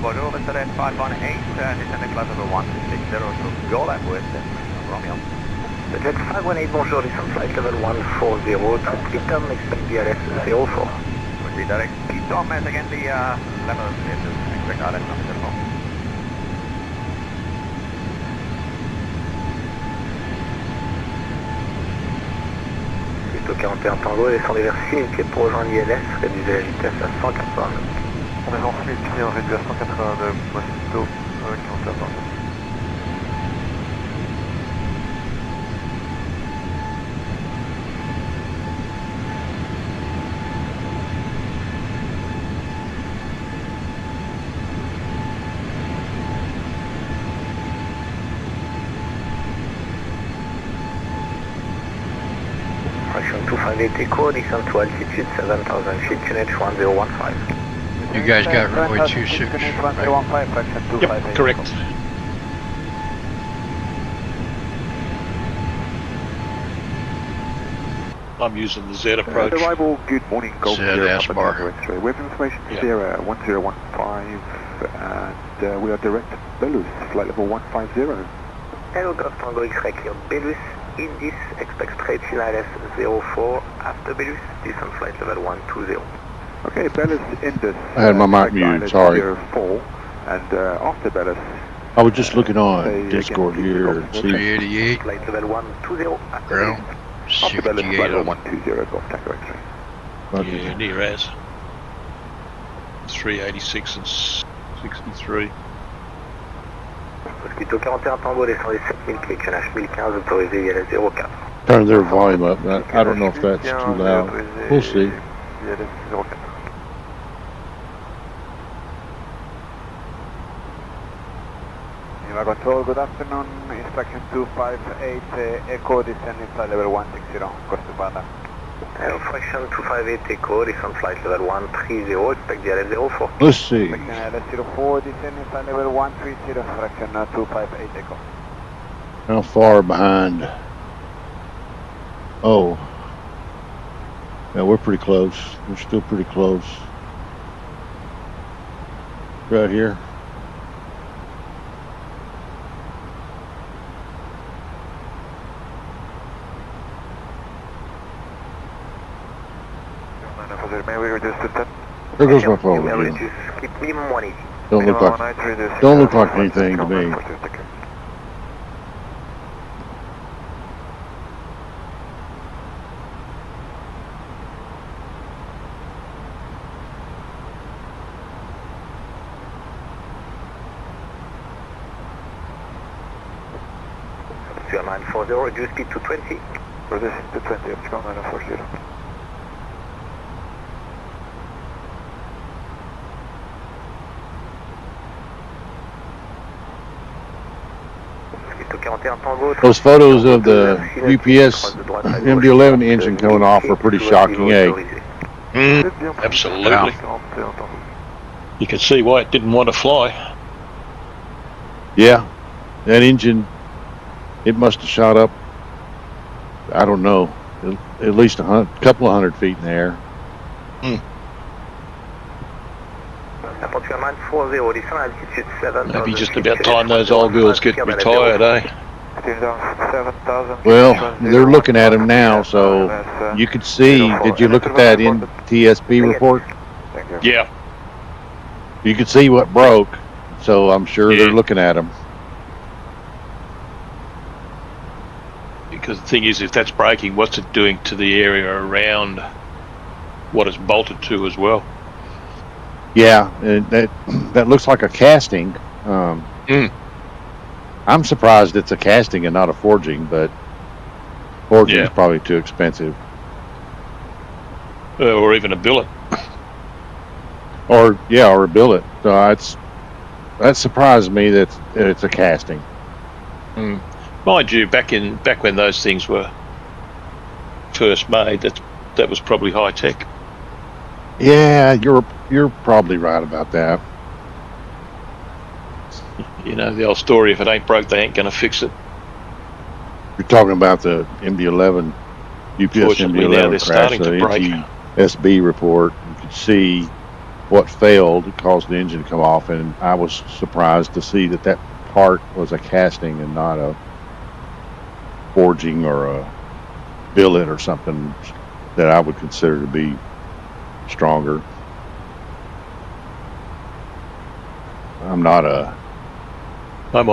S3: Bonjour, Mr. Red 518, descending flight level 160 to Lille Airport, Romeo. The Jet 518, bonjour, descend flight level 140 to Clifton, expect DLS 04.
S8: With the direct Clifton, and again the level is expect RS number 04.
S3: Clifton 41 Tango, descendez vers 6000 pieds pour rejoindre l'ILS, réduisez la vitesse à 180.
S4: On est lancé les pieds, on réduit à 182, Mosquito, qui monte à
S3: Fraction 258 Echo, descend to altitude 7000 feet, QNH 1015.
S6: You guys got runway 26, right?
S5: Yep, correct. I'm using the Z approach.
S8: Arrival, good morning, Golf Sierra,
S6: S-bar.
S8: X-ray. We have information
S5: Yeah.
S8: Sierra 1015, and we are direct Toulouse, flight level 150.
S3: Hello, Golf Tango X-ray, clear Belus, Indis, expect straight ILS 04, after Belus, descend flight level 120.
S8: Okay, Belus Indus.
S2: I had my mic muted, sorry.
S8: 04, and after Belus.
S2: I was just looking on Discord here. See,
S6: 388,
S3: Flight level 120, after
S6: ground,
S8: After Belus,
S6: 68
S8: flight level
S6: on
S8: 120, Golf Tango X-ray.
S5: Yeah, near as. 386 and 63.
S3: Mosquito 41 Tango, descendez 7000 pieds, QNH 1015, autorisé ILS 04.
S2: turn their volume up. I don't know if that's too loud. We'll see.
S4: ILS 04.
S8: Lima Control, good afternoon. Instruction 258, Echo, descending flight level 160, course to Banda.
S3: Fraction 258 Echo, descend flight level 130, expect DLS 04.
S2: Let's see.
S8: Fraction LS 04, descending flight level 130, fraction 258 Echo.
S2: How far behind? Oh. Yeah, we're pretty close. We're still pretty close. Right here.
S4: May we reduce to 10?
S2: There goes my phone again.
S3: Reduce, keep minimum 180.
S2: Don't look like anything to me.
S3: You're 940, reduce speed to 20.
S4: Reduce to 20, Optical 940.
S2: Those photos of the UPS MD-11 engine coming off were pretty shocking, eh?
S5: Absolutely. You could see why it didn't want to fly.
S2: Yeah, that engine, it must have shot up, I don't know, at least a couple of 100 feet in the air.
S5: Maybe just about time those old girls get retired, eh?
S2: Well, they're looking at them now, so you could see, did you look at that NTSB report?
S5: Yeah.
S2: You could see what broke, so I'm sure they're looking at them.
S5: Because the thing is, if that's breaking, what's it doing to the area around what it's bolted to as well?
S2: Yeah, that looks like a casting. I'm surprised it's a casting and not a forging, but forging is probably too expensive.
S5: Or even a billet.
S2: Or a billet. So that surprised me that it's a casting.
S5: Mind you, back when those things were first made, that was probably high tech.
S2: Yeah, you're probably right about that.
S5: You know, the old story, if it ain't broke, they ain't going to fix it.
S2: You're talking about the MD-11, UPS MD-11 crash, the NTSB report. You could see what failed. It caused the engine to come off, and I was surprised to see that part was a casting and not a forging or a billet or something that I would consider to be stronger. I might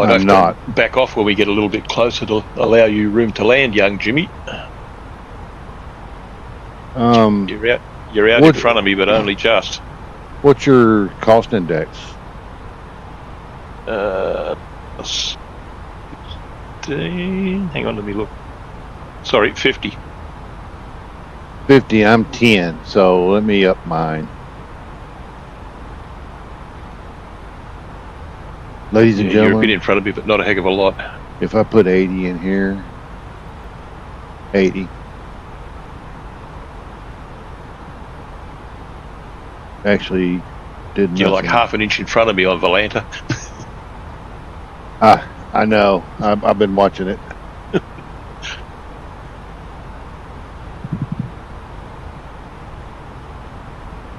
S2: have to
S5: back off when we get a little bit closer to allow you room to land, young Jimmy. You're out in front of me, but only just.
S2: What's your cost index?
S5: Hang on, let me look. Sorry, 50.
S2: 50, I'm 10, so let me up mine. Ladies and gentlemen,
S5: you're a bit in front of me, but not a heck of a lot.
S2: If I put 80 in here, 80. Actually, did nothing.
S5: You're like half an inch in front of me on Volanta.
S2: I know. I've been watching it.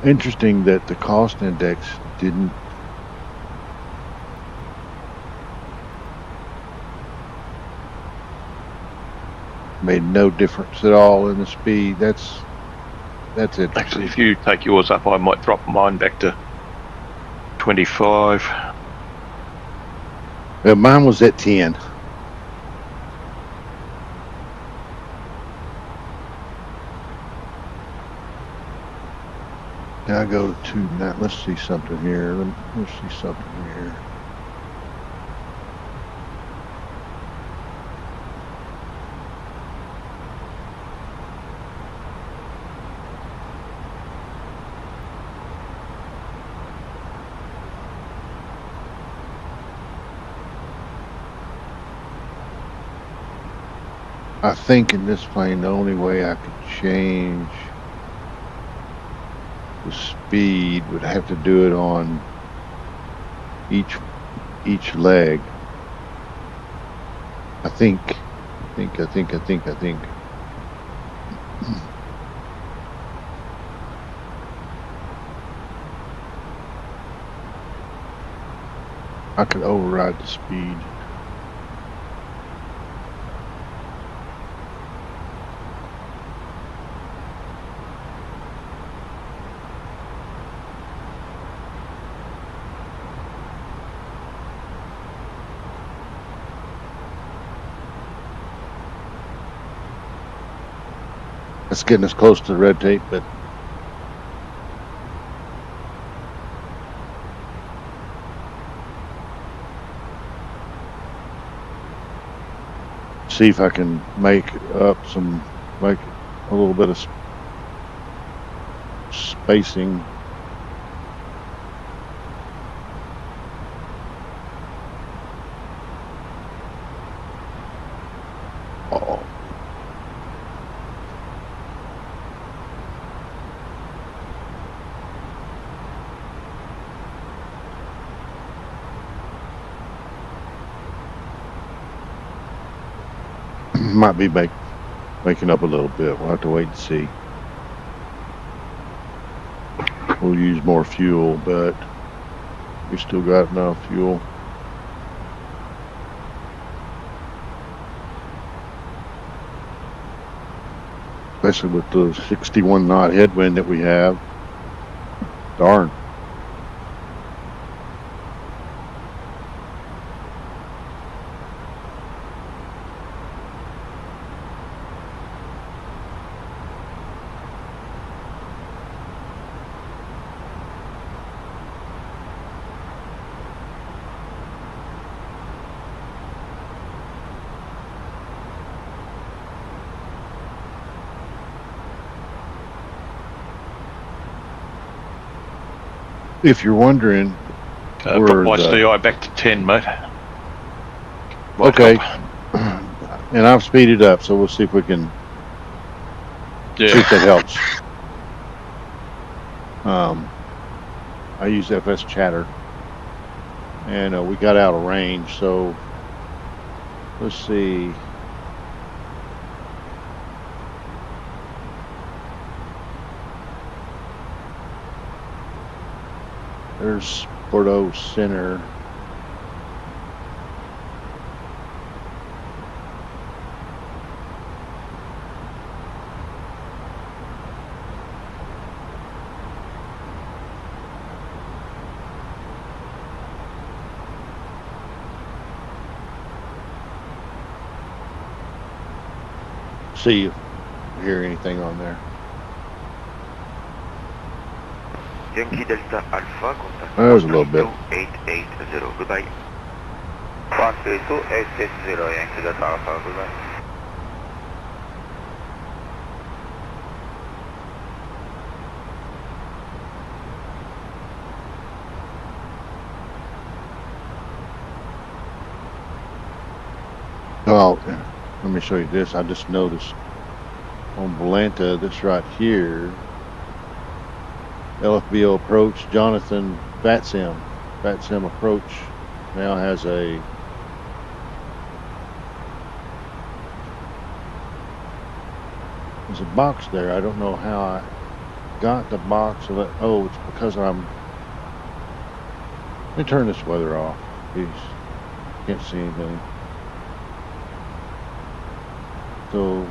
S2: Interesting that the cost index made no difference at all in the speed. That's interesting.
S5: Actually, if you take yours up, I might drop mine back to 25.
S2: Well, mine was at 10. Now I go to now. Let's see something here. Let's see something here. I think in this plane, the only way I could change the speed would have to do it on each leg. I think. I could override the speed. It's getting us close to the red tape, but see if I can make a little bit of spacing. Might be making up a little bit. We'll have to wait and see. We'll use more fuel, but we still got enough fuel. Especially with the 61 knot headwind that we have. Darn. If you're wondering,
S5: put my CI back to 10, mate.
S2: Okay. And I've speeded up, so we'll see if we can see if that helps. I use FS Chatter, and we got out of range, so let's see. There's Bordeaux Center. See if you hear anything on there.
S3: Yankee Delta Alpha, contact.
S2: There's a little bit.
S3: 2880, goodbye.
S4: 132 Yankee Delta Alpha, goodbye.
S2: Oh, let me show you this. I just noticed on Blanta, this right here, LFBO approach, Jonathan VATSIM approach now has a there's a box there. I don't know how I got the box of it. Oh, it's because let me turn this weather off. Jeez, can't see anything. So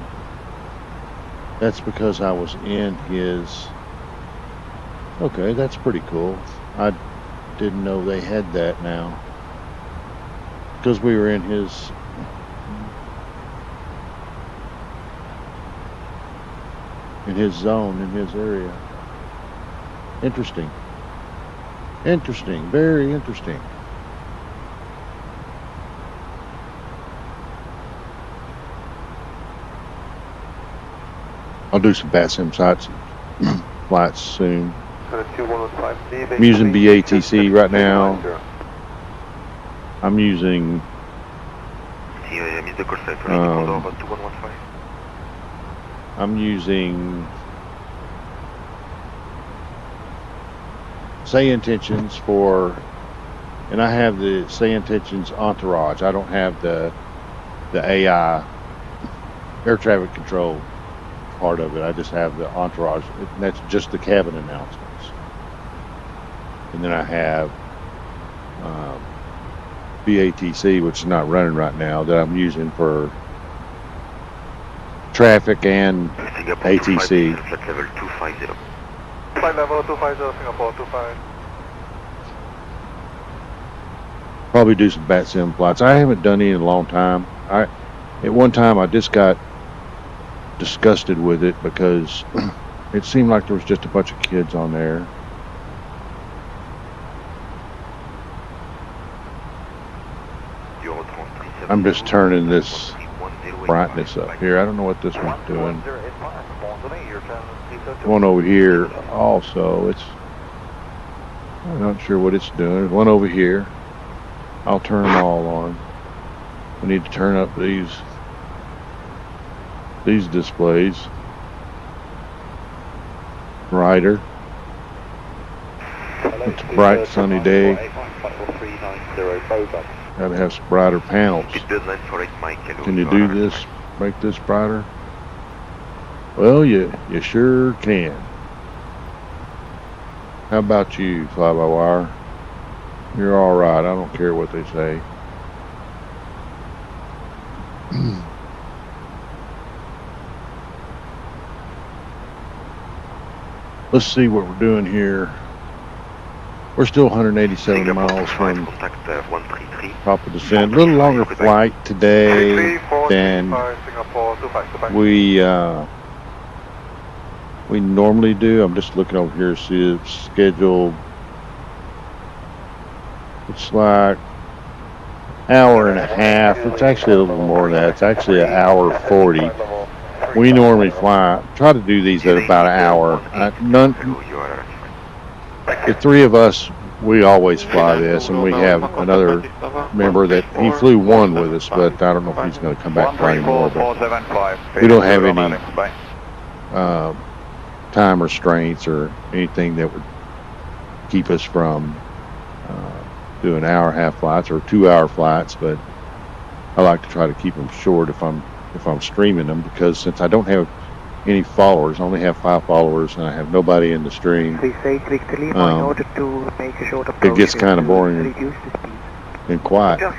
S2: that's because I was in his. Okay, that's pretty cool. I didn't know they had that now. Because we were in his zone, in his area. Interesting. Interesting, very interesting. I'll do some VATSIM sites flights soon. I'm using BATC right now. I'm using say intentions for, and I have the say intentions entourage. I don't have the AI air traffic control part of it. I just have the entourage. That's just the cabin announcements. And then I have BATC, which is not running right now, that I'm using for traffic and ATC.
S3: Level 250.
S4: Flight level 250, Singapore 25.
S2: Probably do some VATSIM flights. I haven't done any in a long time. At one time I just got disgusted with it because it seemed like there was just a bunch of kids on there. I'm just turning this brightness up here. I don't know what this one's doing. One over here also, I'm not sure what it's doing. There's one over here. I'll turn them all on. We need to turn up these displays. Brighter. It's a bright sunny day. Gotta have some brighter panels. Can you do this? Make this brighter? Well, you sure can. How about you, fly-by-wire? You're all right. I don't care what they say. Let's see what we're doing here. We're still 187 miles from top of descent. A little longer flight today than we normally do. I'm just looking over here to see the schedule. It's like hour and a half. It's actually a little more than that. It's actually an hour 40. We normally try to do these at about an hour. The three of us, we always fly this, and we have another member that he flew one with us, but I don't know if he's going to come back for anymore. But we don't have any time restraints or anything that would keep us from doing hour-and-a-half flights or 2-hour flights. But I like to try to keep them short if I'm streaming them, because since I don't have any followers, I only have 5 followers, and I have nobody in the stream. It gets kind of boring and quiet.
S6: Graham,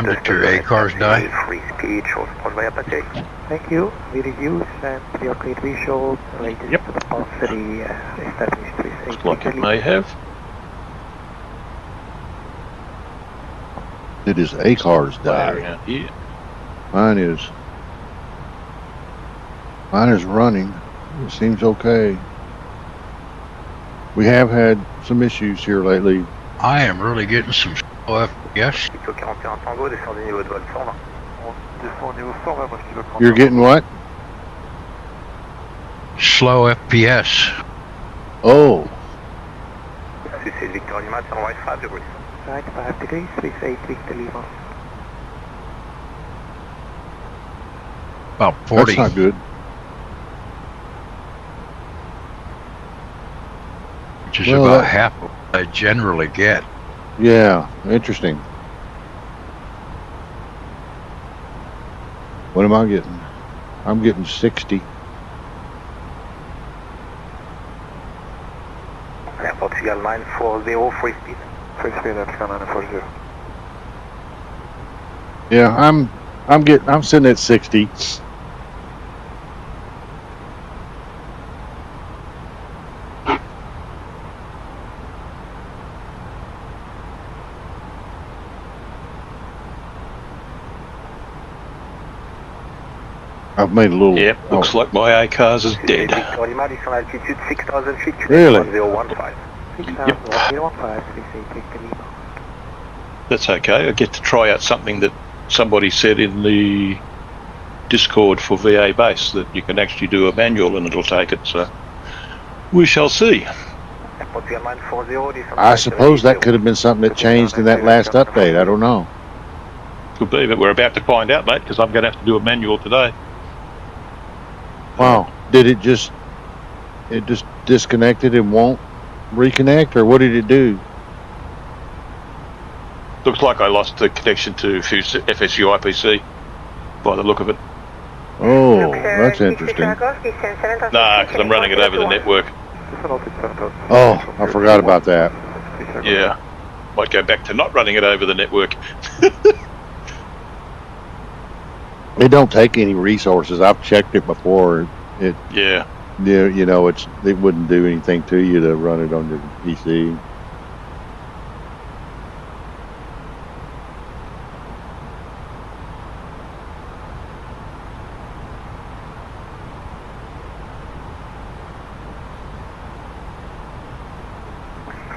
S6: did your A cars die?
S4: Thank you. We reduce and your great visuals related to the policy established with
S5: Looks like it may have.
S2: Did his A cars die?
S5: Around here.
S2: Mine is running. It seems okay. We have had some issues here lately.
S6: I am really getting some slow FPS.
S2: You're getting what?
S6: Slow FPS.
S2: Oh.
S4: Right, 5 degrees, 38 Victor Lima.
S6: About 40.
S2: That's not good.
S6: Which is about half of what I generally get.
S2: Yeah, interesting. What am I getting? I'm getting 60.
S3: Portugal 940, free speed.
S8: Free speed, Africa 940.
S2: Yeah, I'm sitting at 60. I've made a little.
S5: Yep, looks like my A cars is dead.
S2: Really?
S5: Yep. That's okay. I get to try out something that somebody said in the Discord for VA base, that you can actually do a manual and it'll take it. So we shall see.
S2: I suppose that could have been something that changed in that last update. I don't know.
S5: Could be, but we're about to find out, mate, because I'm going to have to do a manual today.
S2: Wow. Did it just disconnected and won't reconnect, or what did it do?
S5: Looks like I lost the connection to FSU IPC by the look of it.
S2: Oh, that's interesting.
S5: Nah, because I'm running it over the network.
S2: Oh, I forgot about that.
S5: Yeah. Might go back to not running it over the network.
S2: It don't take any resources. I've checked it before.
S5: Yeah.
S2: You know, it wouldn't do anything to you to run it on your PC.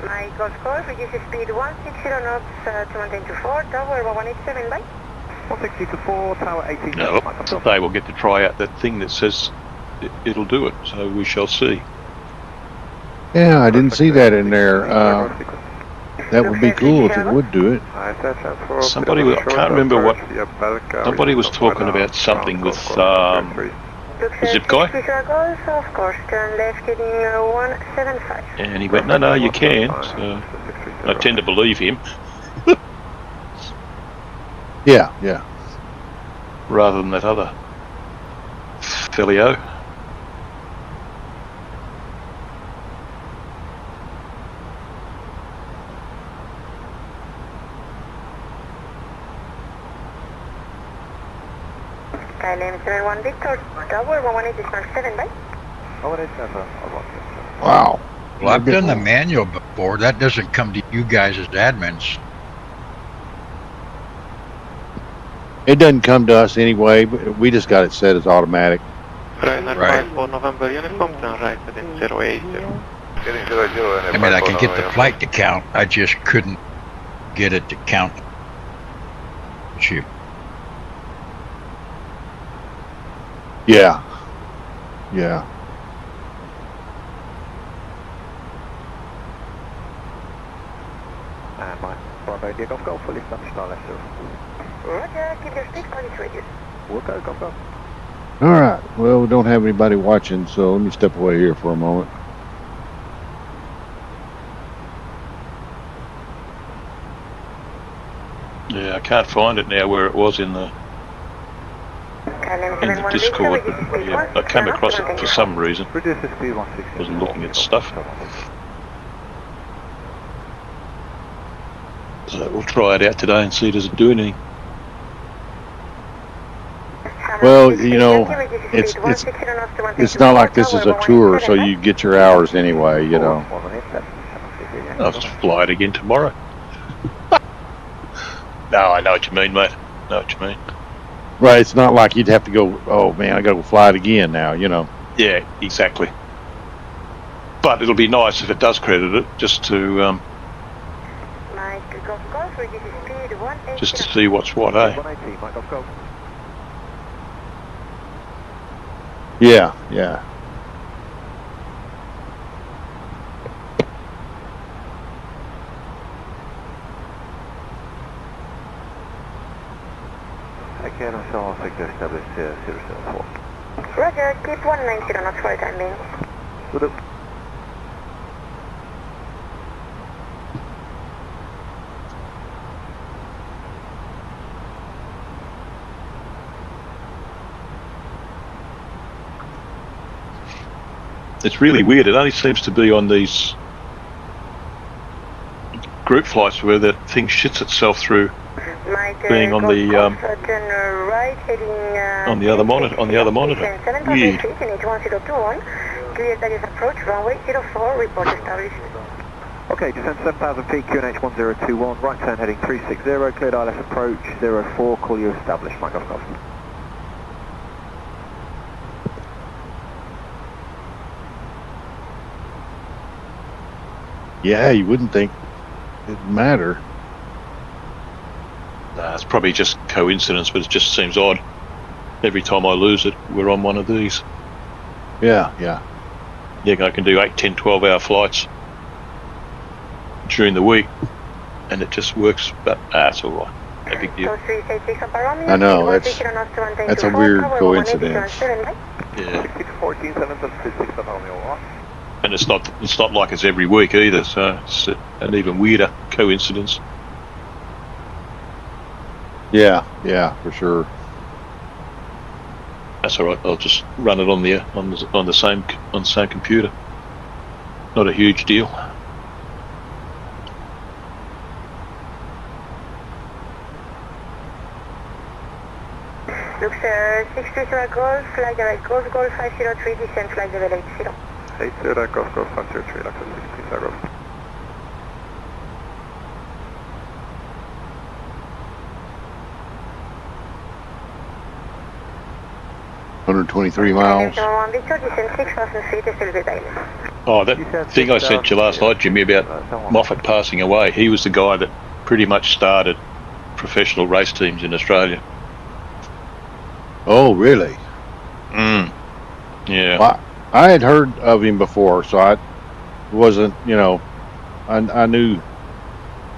S11: My Golf Golf, reduce speed 160 knots to maintain 24, tower 187, bye.
S4: 160 tower 18.
S5: No, they will get to try out that thing that says it'll do it, so we shall see.
S2: Yeah, I didn't see that in there. That would be cool if it would do it.
S5: Somebody, I can't remember what, somebody was talking about something with Zip Guy.
S11: Of course, turn left heading 175.
S5: And he went, no, you can. So I tend to believe him.
S2: Yeah.
S5: Rather than that other Filio.
S11: KLM 71 Victor, tower 187, bye.
S2: Wow.
S6: Well, I've done the manual before. That doesn't come to you guys as admins.
S2: It doesn't come to us anyway, but we just got it set as automatic.
S7: Right. For November uniform, turn right within 080.
S6: I mean, I can get the flight to count. I just couldn't get it to count. Shoot.
S2: Yeah.
S8: India Golf Golf, fully established ILS 04.
S11: Roger, keep your speed, target radius.
S8: Wilco Golf Golf.
S2: All right. Well, we don't have anybody watching, so let me step away here for a moment.
S5: Yeah, I can't find it now where it was in the Discord. Yeah, I came across it for some reason.
S8: Reduce the speed 160.
S5: Wasn't looking at stuff. So we'll try it out today and see does it do anything.
S2: Well, you know, it's not like this is a tour, so you get your hours anyway, you know.
S5: I'll just fly it again tomorrow. No, I know what you mean, mate. I know what you mean.
S2: Right, it's not like you'd have to go, oh man, I gotta go fly it again now, you know.
S5: Yeah, exactly. But it'll be nice if it does credit it, just to see what's what, eh?
S8: 180, Mike Golf Golf.
S2: Yeah, yeah.
S8: Okay, so I'll take the established 074.
S11: Roger, keep 190 knots for the time being.
S8: Good up.
S5: It's really weird. It only seems to be on these group flights where that thing shits itself through being on the other monitor. Weird.
S11: Clear that is approach runway 04, report established.
S8: Okay, descend 7,000 feet, QNH 1021, right turn heading 360, cleared ILS approach 04, call you established, Mike Golf Golf.
S2: Yeah, you wouldn't think it'd matter.
S5: Nah, it's probably just coincidence, but it just seems odd. Every time I lose it, we're on one of these.
S2: Yeah, yeah.
S5: Yeah, I can do 8, 10, 12-hour flights during the week, and it just works, but it's all right. No big deal.
S2: I know, that's a weird coincidence.
S5: Yeah.
S8: 614, 776 on
S5: And it's not like it's every week either, so it's an even weirder coincidence.
S2: Yeah, yeah, for sure.
S5: That's all right. I'll just run it on the same computer. Not a huge deal.
S11: Looks 630 Golf, flag right, Golf 503, descent flag level 80.
S8: 80 Golf Golf 503, like 630 Golf.
S2: $123 miles.
S5: Oh, that thing I sent you last night, Jimmy, about Moffat passing away, he was the guy that pretty much started professional race teams in Australia.
S2: Oh, really?
S5: Yeah.
S2: Well, I had heard of him before, so I wasn't, you know, I knew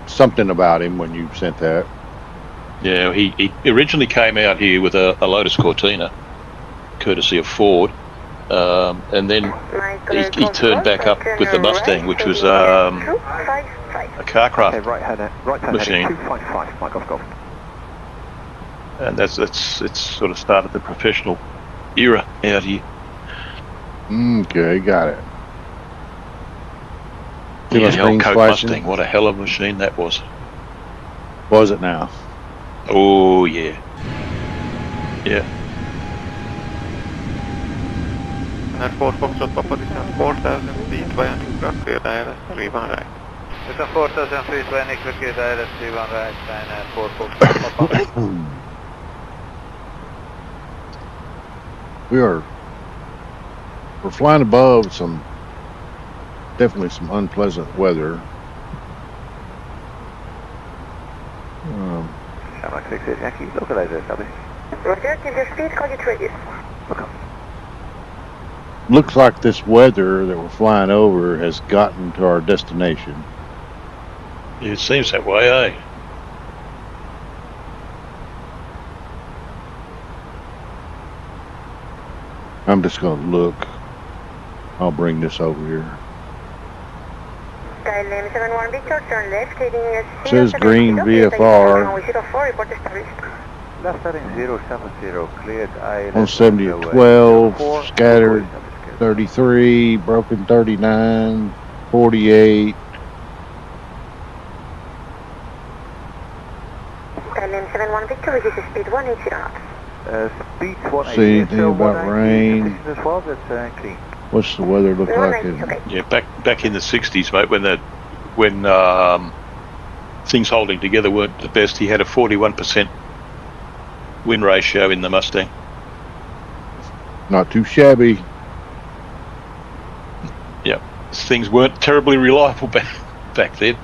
S2: something about him when you sent that.
S5: Yeah, he originally came out here with a Lotus Cortina, courtesy of Ford, and then he turned back up with the Mustang, which was a Carcraft machine.
S8: 255, Mike Golf Golf.
S5: And it's sort of started the professional era out here.
S2: Okay, got it.
S5: Yeah, the old Coke Mustang, what a hell of a machine that was.
S2: Was it now?
S5: Oh, yeah. Yeah.
S7: Airport Foxtrot Papa descent 4,000 feet via Nickra, clear ILS 31 right.
S4: Descent 4,000 feet via Nickra, clear ILS 31 right, and Airport Foxtrot Papa.
S2: We're flying above definitely some unpleasant weather.
S8: Shamrock 68 Yankee, localizer established.
S11: Roger, give your speed, call you radius.
S8: Okay.
S2: Looks like this weather that we're flying over has gotten to our destination.
S5: It seems that way, eh?
S2: I'm just going to look. I'll bring this over here.
S11: KLM 71 Victor, turn left, heading
S2: It says green VFR.
S8: Left heading 070, cleared ILS.
S2: 170 at 12, scattered 33, broken 39, 48.
S11: KLM 71 Victor, this is speed 180 knots.
S8: Speed 180.
S2: See anything about rain?
S8: As well, that's clean.
S2: What's the weather look like?
S5: Yeah, back in the 60s, mate, when things holding together weren't the best, he had a 41% win ratio in the Mustang.
S2: Not too shabby.
S5: Yeah, things weren't terribly reliable back then.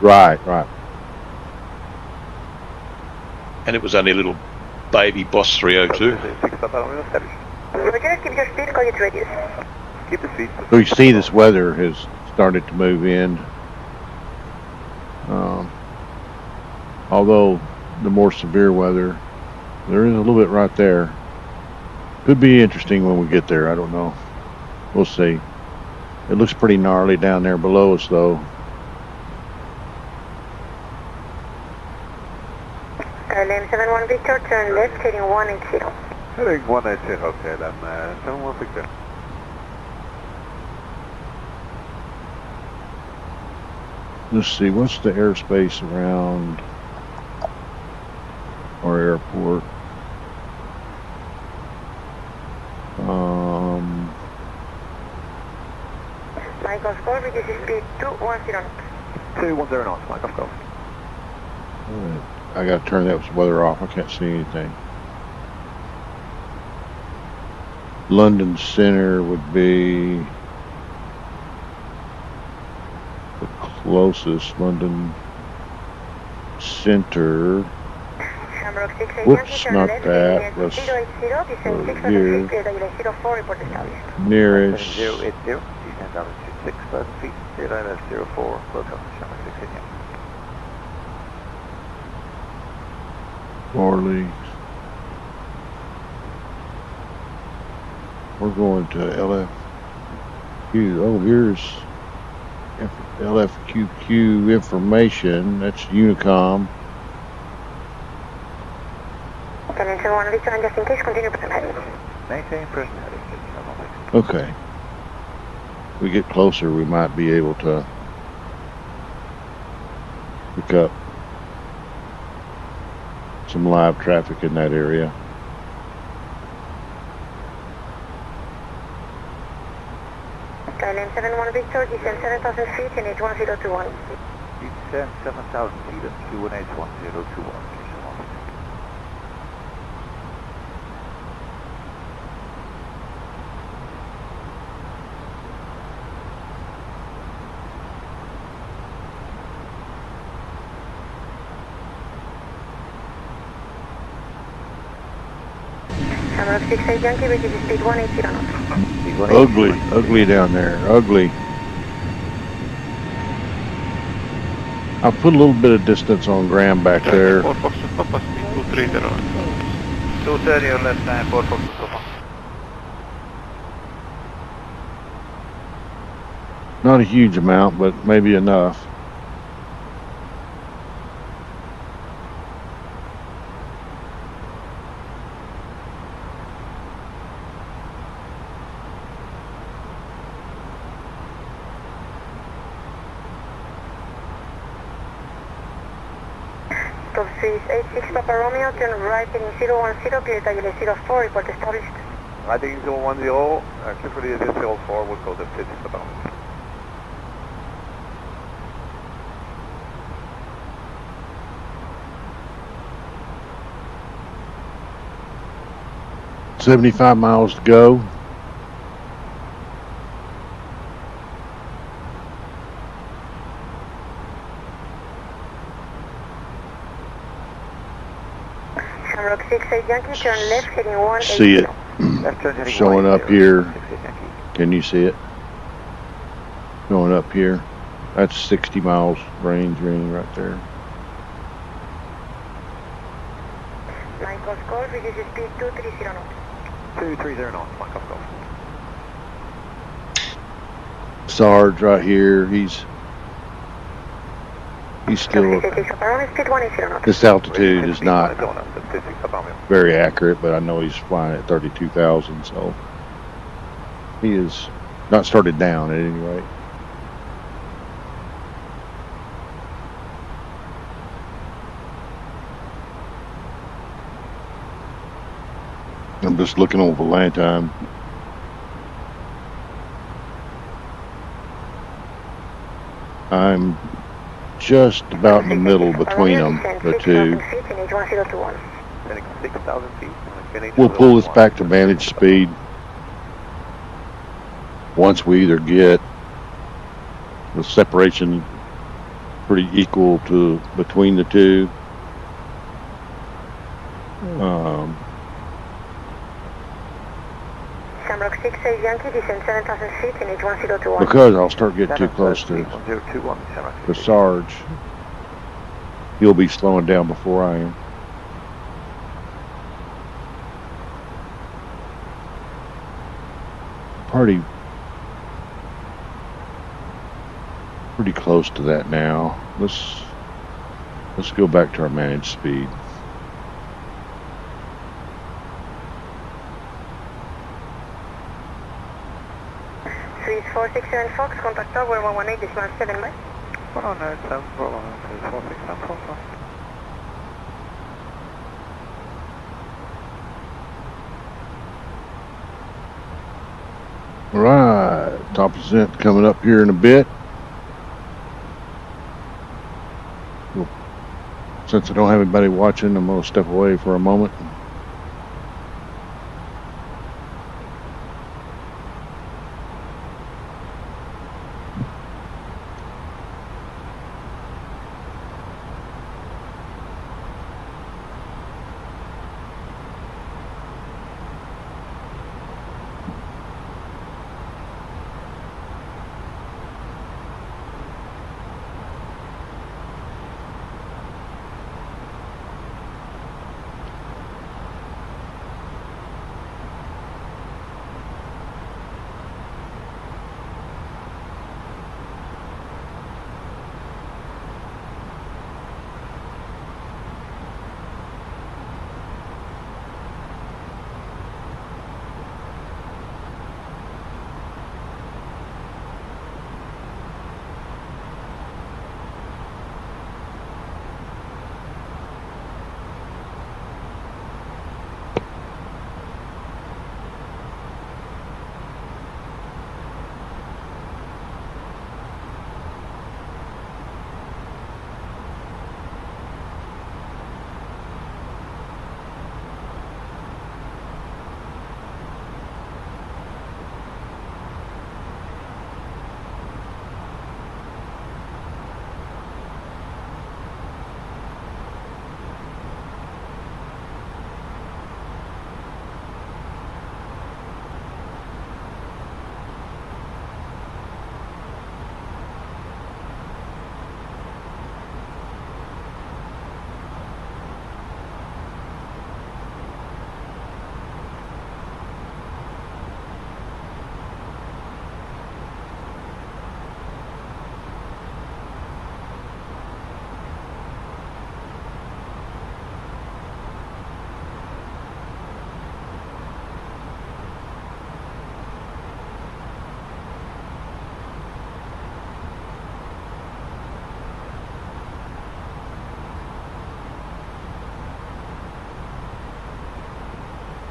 S2: Right.
S5: And it was only a little baby Boss 302.
S11: Roger, keep your speed, call it radius.
S8: Keep the speed.
S2: So you see this weather has started to move in. Although the more severe weather, there is a little bit right there. Could be interesting when we get there, I don't know. We'll see. It looks pretty gnarly down there below us though.
S11: KLM 71 Victor, turn left, heading 180.
S8: Heading 180, okay, then 71 Victor.
S2: Let's see, what's the airspace around our airport?
S11: Mike Golf Golf, reduce speed 210 knots.
S8: 210 knots, Mike Golf Golf.
S2: I gotta turn that weather off, I can't see anything. London Center would be the closest. London Center. Whoops, not that. Let's go here. Nearest.
S8: 080, descend down to 6,000 feet. Airline 04, close up, Shamrock 6 Yankee.
S2: Orly. We're going to LFQ. Oh, here's LFQQ information. That's Unicom.
S8: Maintain present heading.
S2: Okay. If we get closer, we might be able to pick up some live traffic in that area.
S11: KLM 71 Victor, descend 7,000 feet and 81021.
S8: Descend 7,000 feet and QNH 1021.
S11: Shamrock 68 Yankee, reduce speed 180 knots.
S2: Ugly down there, ugly. I'll put a little bit of distance on Graham back there.
S4: 230 or left hand, 4 Fox Papa.
S2: Not a huge amount, but maybe enough.
S11: Top 386 Papa Romeo, turn right heading 010, clear Taguile 04, report established.
S8: Right heading 010, clear for the 04, we'll go to 56 Papa.
S2: $75 miles to go.
S11: Shamrock 68 Yankee, turn left heading 180.
S2: See it showing up here. Can you see it? Going up here. That's 60 miles range right there.
S11: Mike Golf Golf, reduce speed 230 knots.
S8: 230 knots, Mike Golf Golf.
S2: Sarge right here, he's still, this altitude is not very accurate, but I know he's flying at 32,000, so he is not started down at any rate. I'm just looking over land time. I'm just about in the middle between them, the two. We'll pull this back to managed speed once we either get the separation pretty equal to between the two. Because I'll start getting too close to Sarge. He'll be slowing down before I am. Pretty close to that now. Let's go back to our managed speed.
S11: Swiss 467 Fox, contact tower 118.7 miles.
S4: 118, 467 Fox.
S2: Alright, top descent coming up here in a bit. Since I don't have anybody watching, I'm going to step away for a moment.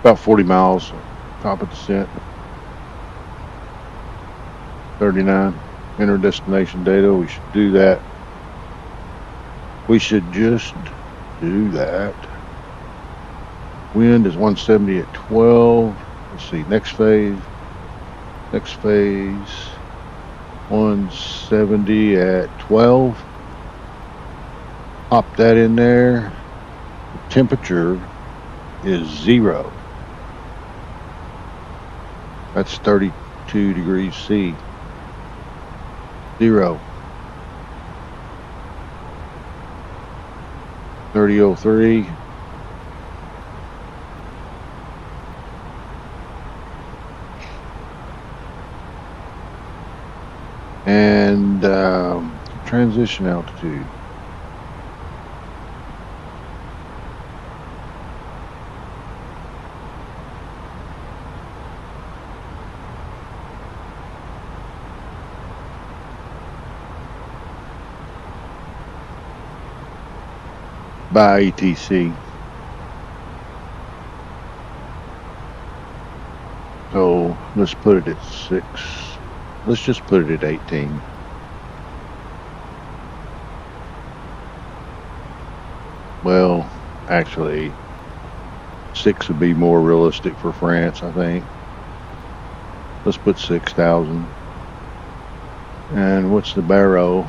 S2: About 40 miles, top of descent. 39, enter destination data. We should do that. We should just do that. Wind is 170 at 12. Let's see, next phase. Next phase, 170 at 12. Pop that in there. The temperature is 0. That's 32 degrees C. 0. 3003. transition altitude. By ATC. So let's put it at 6. Let's just put it at 18. Well, actually, 6 would be more realistic for France, I think. Let's put 6,000. And what's the barrow?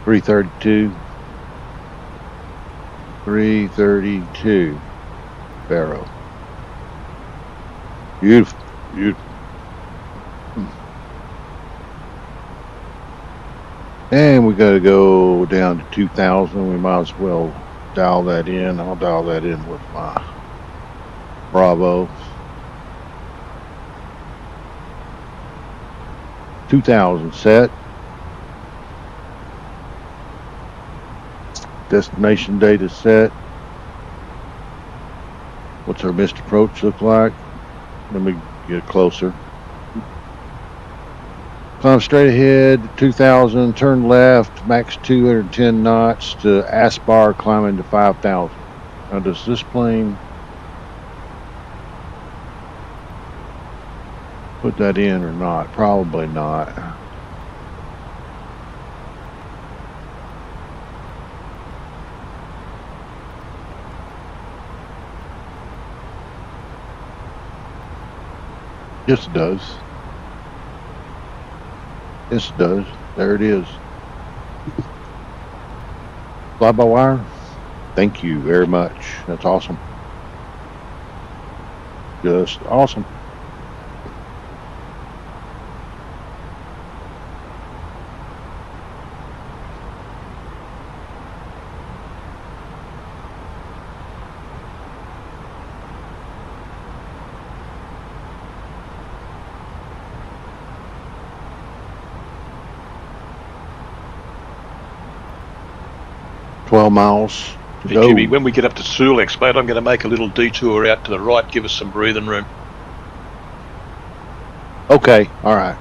S2: $332 barrow. Beautiful, beautiful. And we got to go down to 2,000. We might as well dial that in. I'll dial that in with my Bravo. 2,000 set. Destination data set. What's our missed approach look like? Let me get closer. Climb straight ahead, 2,000, turn left, max 210 knots to Aspar, climbing to 5,000. Now does this plane put that in or not? Probably not. Yes, it does. Yes, it does. There it is. Fly by wire. Thank you very much. That's awesome. Just awesome. Miles to
S5: hey,
S2: go.
S5: Jimmy, when we get up to Sulex, mate, I'm going to make a little detour out to the right, give us some breathing room.
S2: Okay, all right.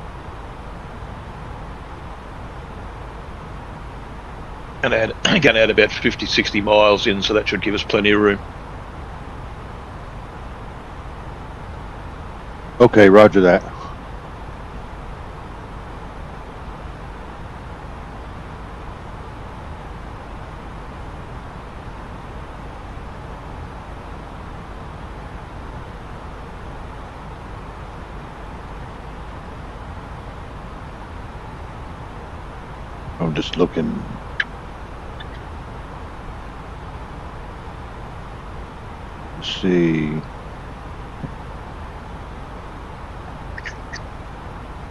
S5: And going to add about 50, 60 miles in, so that should give us plenty of room.
S2: Okay, roger that. I'm just looking. Let's see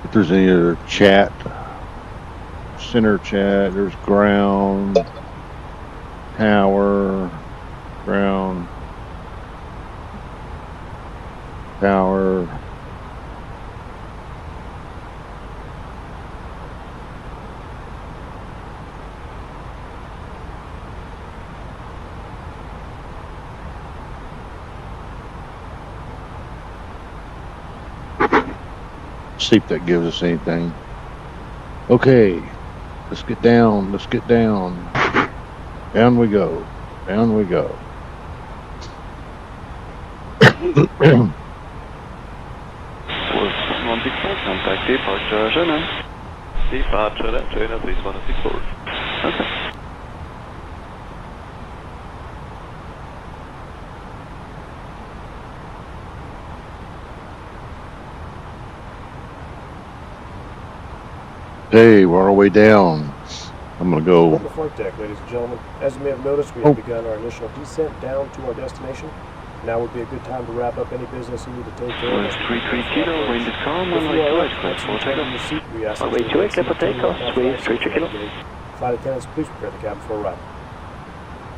S2: if there's any other chat. Center chat. There's ground, tower, ground, tower. See if that gives us anything. Okay, let's get down. Let's get down. Down we go. Down we go.
S12: Contact departure Genève. Departure at Genève 3164. Okay.
S2: Hey, we're on our way down. I'm gonna go.
S9: On the flight deck, ladies and gentlemen. As you may have noticed, we have begun our initial descent down to our destination. Now would be a good time to wrap up any business you need to take care of.
S12: 330, wind is calm, runway 28, clear for takeoff. Runway 28, clear for takeoff, Sweet 33 kilo.
S9: Flight attendants, please prepare the cabin for arrival.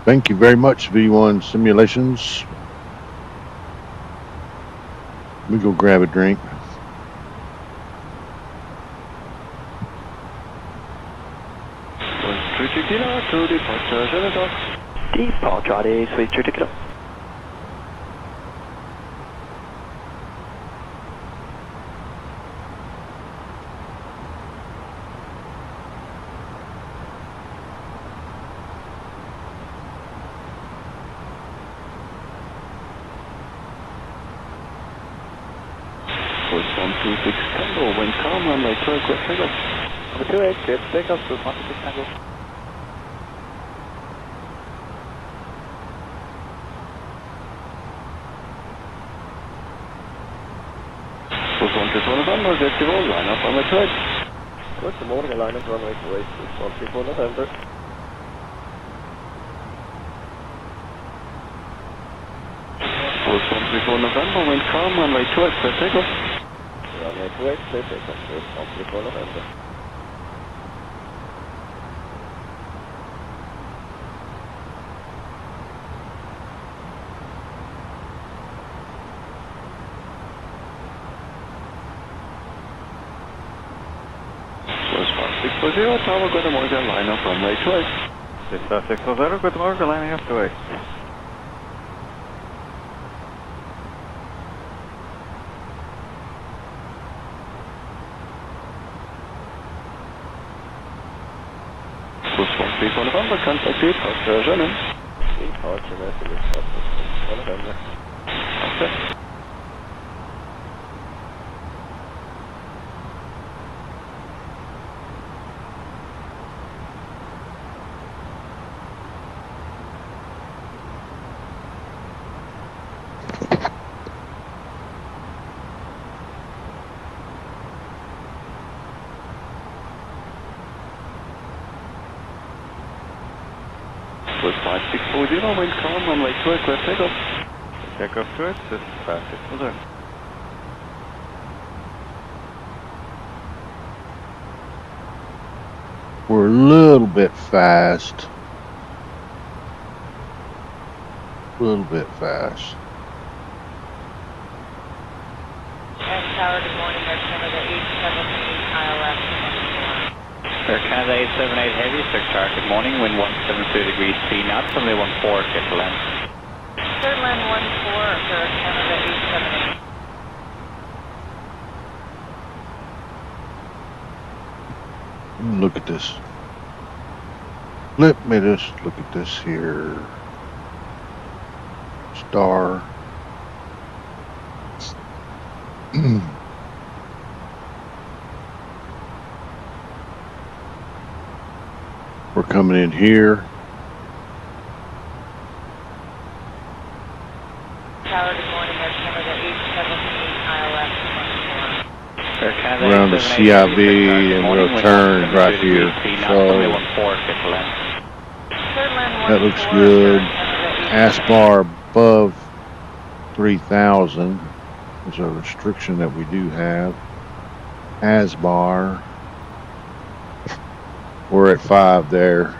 S2: Thank you very much, V1 Simulations. Let me go grab a drink.
S12: To departure, Geneva. Departure, allez, soyez 30 km. Course 126 Tango, wind calm, runway 12, clear takeoff. Number 28, clear takeoff, course 126 Tango. Course 134 November, get your roll, line up runway 28. Good morning, line up runway 28, course 134 November. Course 134 November, wind calm, runway 12, clear takeoff. Runway 28, clear takeoff, course 134 November. Course 1640, Tower, good morning, line up runway 28. 640, good morning, lining up 28. Course 134 November, contact departure, Geneva. Departure, message, 134 November. Okay. Course 5640, wind calm, runway 12, clear takeoff. Takeoff to it, 5640.
S2: We're a little bit fast. A little bit fast.
S11: Tower, good morning, Air Canada 878 ILS.
S7: Air Canada 878 Heavy, Sir Chart, good morning, wind 172 degrees P knots, runway 14, get to land.
S11: Third land 14 for Air Canada 878.
S2: Look at this. Let me just look at this here. Star. We're coming in here.
S11: Tower, good morning, Air Canada 878 ILS.
S7: Air Canada
S2: Around the
S7: 878 Heavy, Sir Chart,
S2: CIV
S7: good
S2: and
S7: morning,
S2: we'll
S7: wind
S2: turn
S7: 172
S2: right here.
S7: degrees P knots,
S2: So
S7: runway 14, get to land.
S11: Third land
S2: that looks
S11: 14
S2: good.
S11: for Air Canada 878.
S2: ASBAR above 3,000 is a restriction that we do have. ASBAR. We're at 5 there.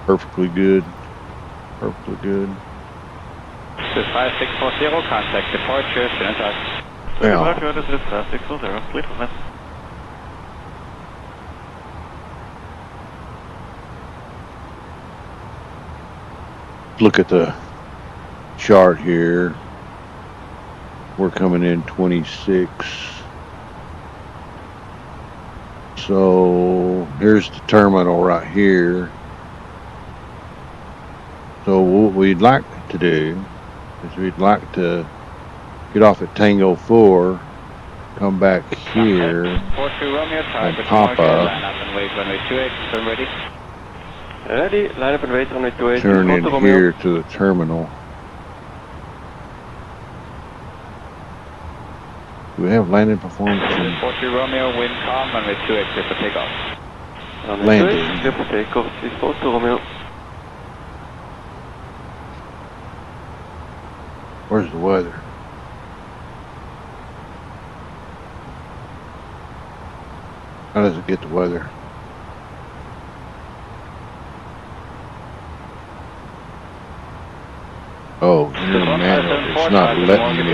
S2: Perfectly good. Perfectly good.
S7: This is 5640, contact departure, soon as
S2: Well,
S12: Departure, this is 5640, please land.
S2: look at the chart here. We're coming in 26. So here's the terminal right here. So what we'd like to do is we'd like to get off at Tango 4, come back here, and pop up,
S12: Ready, line up and wait, runway 28.
S2: turn in here to the terminal. Do we have landing performance?
S7: 40 Romeo, wind calm, runway 28, clear for takeoff.
S2: Landing.
S12: Clear for takeoff, 40 Romeo.
S2: Where's the weather? How does it get the weather? Oh, it's not letting me.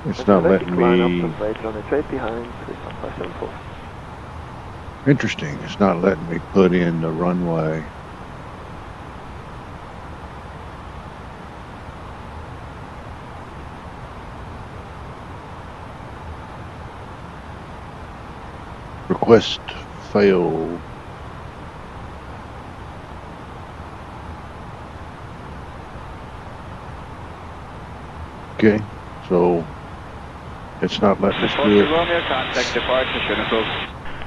S2: It's not letting me. Interesting. It's not letting me put in the runway. Request failed. Okay, so it's not letting us do it.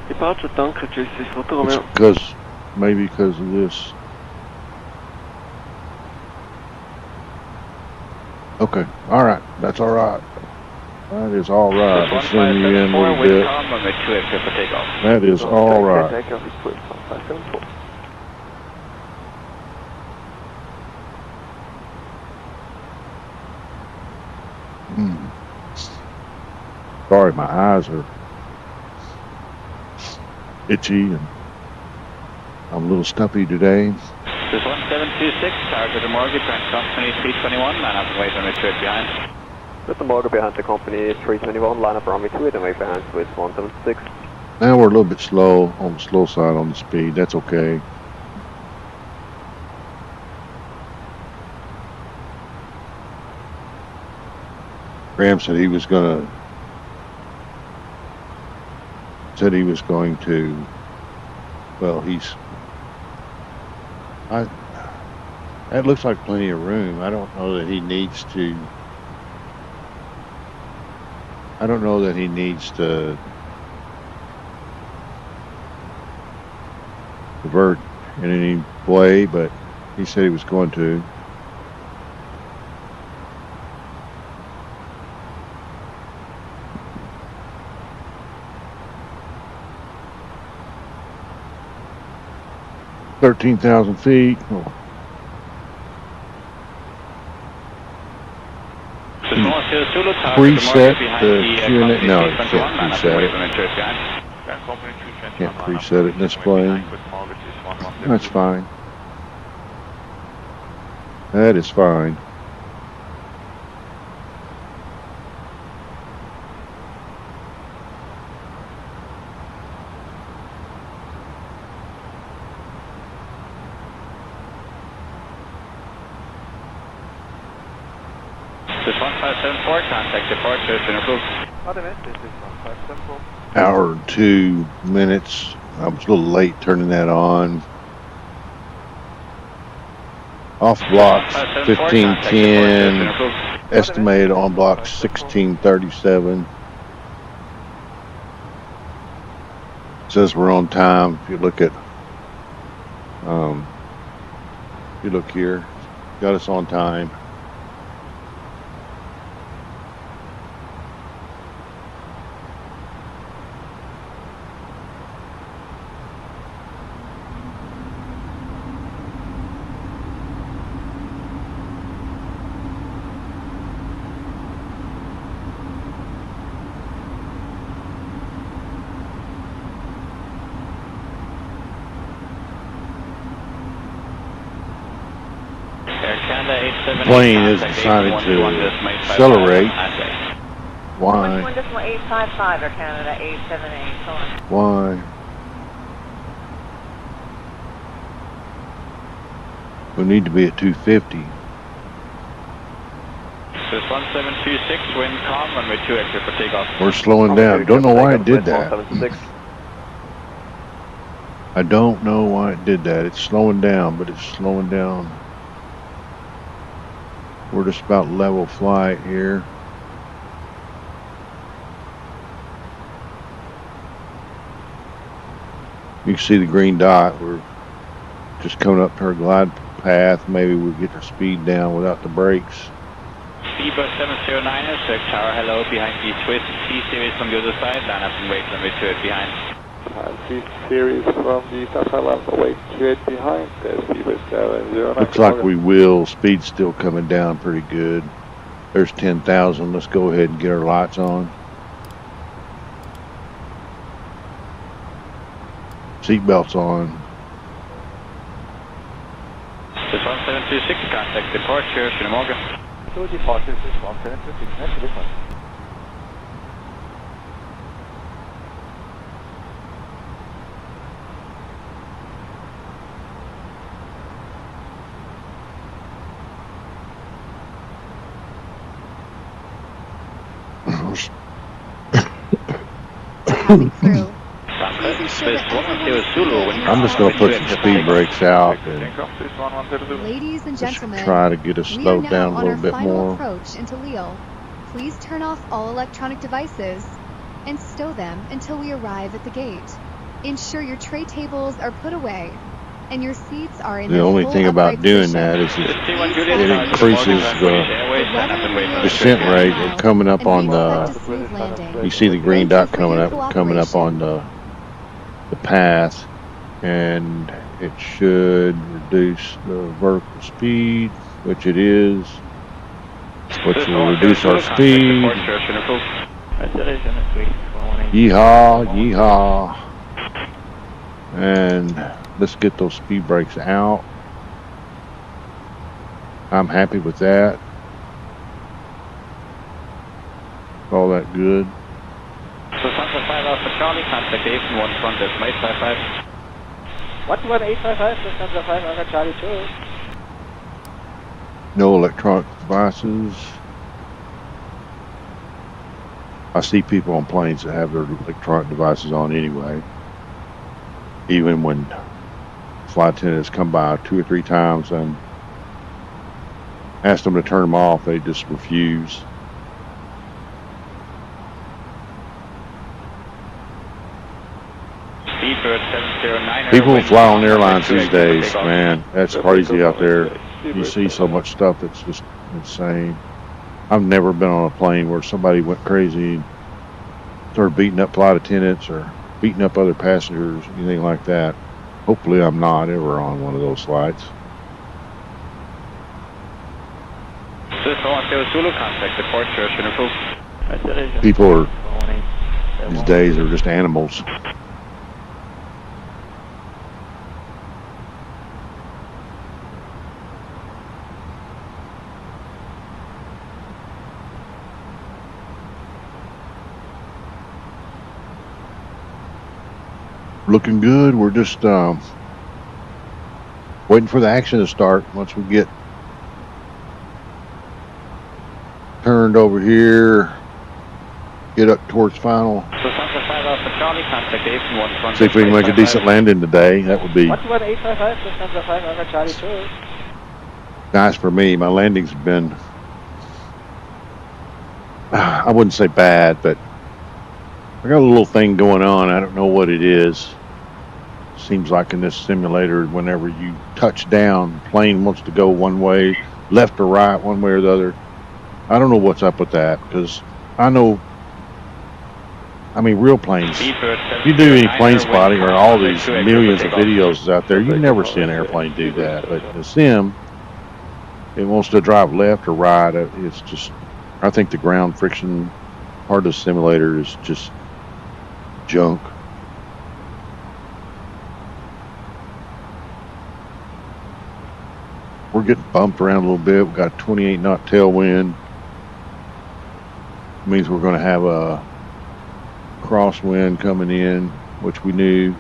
S12: Departure, danke, tschüss, Foto Romeo.
S2: It's maybe because of this. Okay, all right, that's all right. That is all right. Let's send you in a little bit. That is all right. Sorry, my eyes are itchy and I'm a little stuffy today.
S7: This 1726, target the mortgage and company 321, line up and wait on the trip behind.
S12: With the mortgage behind the company 321, line up runway 28 and wait behind with 176.
S2: Now we're a little bit slow, on the slow side on the speed. That's okay. Graham said he was going to, well, that looks like plenty of room. I don't know that he needs to divert in any way, but he said he was going to. $13,000 feet. Oh. Preset the Q&A. No, you can't preset it. Can't preset it in this plane. That's fine. That is fine.
S7: This 1574, contact departure, center approved.
S2: Hour and 2 minutes. I was a little late turning that on. Off blocks 1510, estimated on block 1637. Says we're on time. If you look at, if you look here, got us on time. Plane is decided to accelerate. Why?
S11: 21.855 Air Canada 878.
S2: Why? We need to be at 250.
S7: This 1726, wind calm, runway 2 exit for takeoff.
S2: We're slowing down. Don't know why it did that. I don't know why it did that. It's slowing down, but it's slowing down. We're just about level flight here. You can see the green dot. We're just coming up to our glide path. Maybe we'll get our speed down without the brakes.
S7: Seabus 709 is tower hello behind the twist C-series from the other side. Line up and wait runway 28 behind.
S12: C-series from the tower line away 28 behind. Seabus 709.
S2: Looks like we will. Speed's still coming down pretty good. There's 10,000. Let's go ahead and get our lights on. Seatbelts on.
S7: This 1726 126, contact departure, goedemorgen.
S4: So departure is 1726, natuurlijk man.
S10: Passing through. Please ensure that everyone
S2: I'm just going to put some speed brakes out and
S10: Ladies and gentlemen,
S2: try to get us
S10: we are
S2: slowed
S10: now
S2: down a
S10: on
S2: little
S10: our
S2: bit
S10: final
S2: more.
S10: approach into Lille. Please turn off all electronic devices and stow them until we arrive at the gate. Ensure your tray tables are put away and your seats are in
S2: The
S10: their
S2: only
S10: full
S2: thing about
S10: upright
S2: doing
S10: position.
S2: that is
S10: Please
S2: it increases the descent rate of coming up on the, you see the green dot coming up on the path, and it should reduce the vertical speed, which it is, which will reduce our speed. Yeehaw, yeehaw. And let's get those speed brakes out. I'm happy with that. All that good.
S7: So Santa 5 Alpha Charlie, contact Aviation 1 front is 855.
S4: 11855, Santa 5 Alpha Charlie 2.
S2: No electronic devices. I see people on planes that have their electronic devices on anyway. Even when flight attendants come by 2 or 3 times and ask them to turn them off, they just refuse. People fly on airlines these days, man. That's crazy out there. You see so much stuff that's just insane. I've never been on a plane where somebody went crazy and started beating up flight attendants or beating up other passengers, anything like that. Hopefully I'm not ever on one of those flights. People are, these days, are just animals. Looking good. We're just waiting for the action to start. Once we get turned over here, get up towards final. See if we can make a decent landing today. That would be nice for me. My landings have been, I wouldn't say bad, but I got a little thing going on. I don't know what it is. Seems like in this simulator, whenever you touch down, the plane wants to go one way, left or right, one way or the other. I don't know what's up with that, because I know, I mean, real planes, if you do any plane spotting or all these millions of videos out there, you never see an airplane do that. But the sim, it wants to drive left or right. It's just, I think the ground friction part of the simulator is just junk. We're getting bumped around a little bit. We've got a 28 knot tailwind. Means we're going to have a crosswind coming in, which we knew.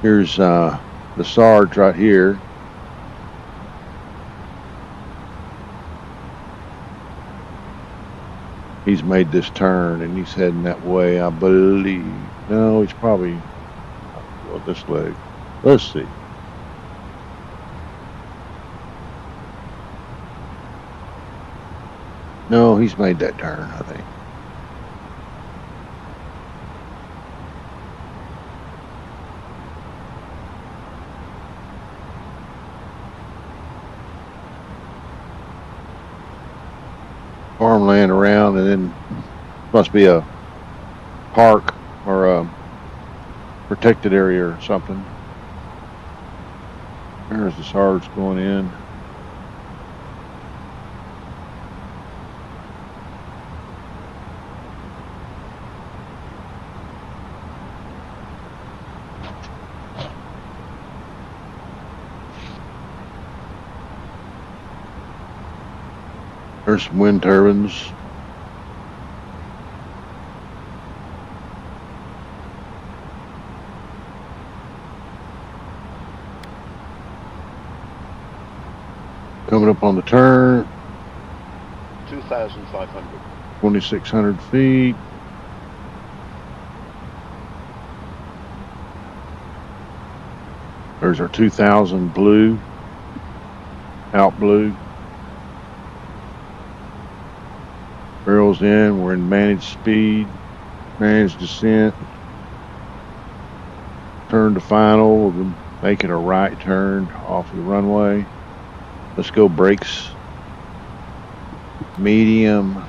S2: Here's the Sarge right here. He's made this turn and he's heading that way, I believe. No, he's probably well, this leg. Let's see. No, he's made that turn, I think. Farmland around, and then must be a park or a protected area or something. There's the Sarge going in. There's some wind turbines. Coming up on the turn.
S13: 2,500.
S2: 2,600 feet. There's our 2,000 blue. Out blue. Barrels in. We're in managed speed. Managed descent. Turn to final. We're making a right turn off the runway. Let's go brakes. Medium.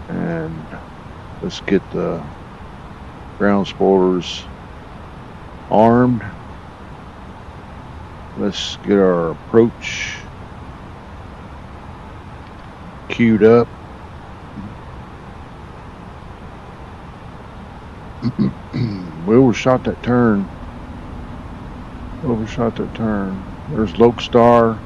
S2: And let's get the ground spoilers armed. Let's get our approach queued up. We overshot that turn. Overshot that turn. There's Lokestar.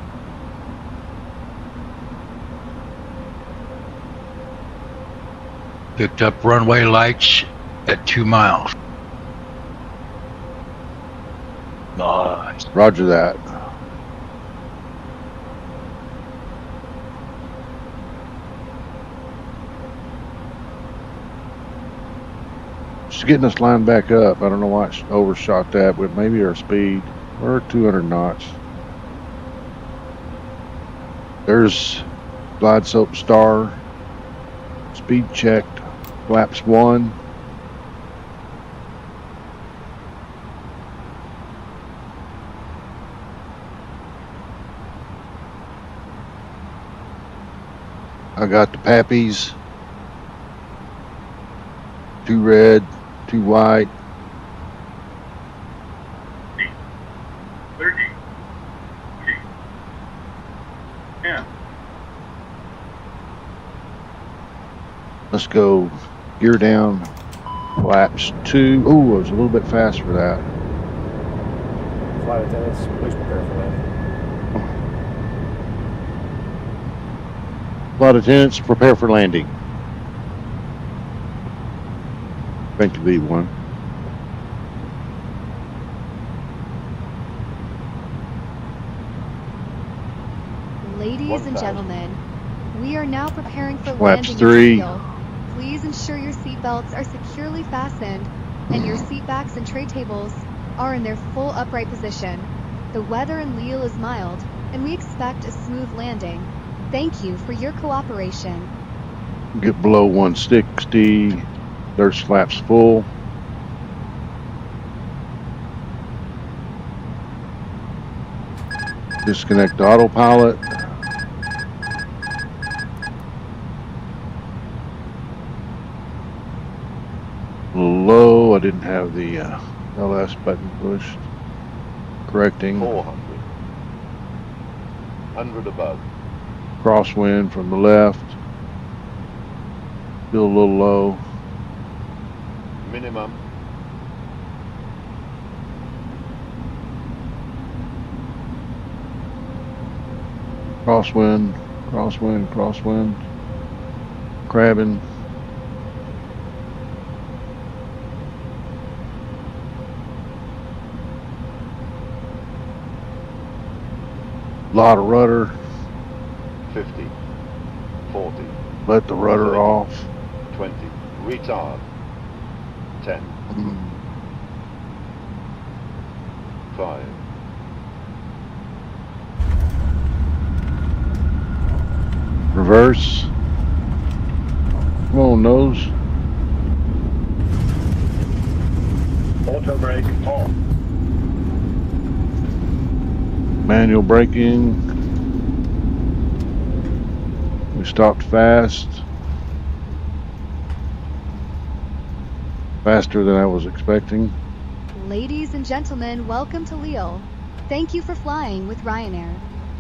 S6: Picked up runway lights at 2 miles.
S5: Nice.
S2: Roger that. Just getting us lined back up. I don't know why it overshot that, but maybe our speed. We're 200 knots. There's Glide Soap Star. Speed checked. Flaps 1. I got the Pappies. 2 red, 2 white.
S14: 30. 10.
S2: Let's go gear down. Flaps 2. Oh, I was a little bit fast for that.
S9: Flight attendants, please prepare for landing.
S2: Flight attendants, prepare for landing. Thank you, V1.
S10: Ladies and gentlemen, we are now preparing for
S2: Flaps
S10: landing
S2: 3.
S10: in Lille. Please ensure your seatbelts are securely fastened and your seat backs and tray tables are in their full upright position. The weather in Lille is mild, and we expect a smooth landing. Thank you for your cooperation.
S2: Get below 160. There's flaps full. Disconnect the autopilot. Low, I didn't have the LS button pushed. Correcting.
S13: 400. 100 above.
S2: Crosswind from the left. Still a little low.
S13: Minimum.
S2: Crosswind, crosswind, crosswind. Crabbing. Lot of rudder.
S13: 50. 40.
S2: Let the rudder off.
S13: 20. Retard. 10. 5.
S2: Reverse. Come on, nose.
S14: Auto brake off.
S2: Manual braking. We stopped fast. Faster than I was expecting.
S10: Ladies and gentlemen, welcome to Lille. Thank you for flying with Ryanair.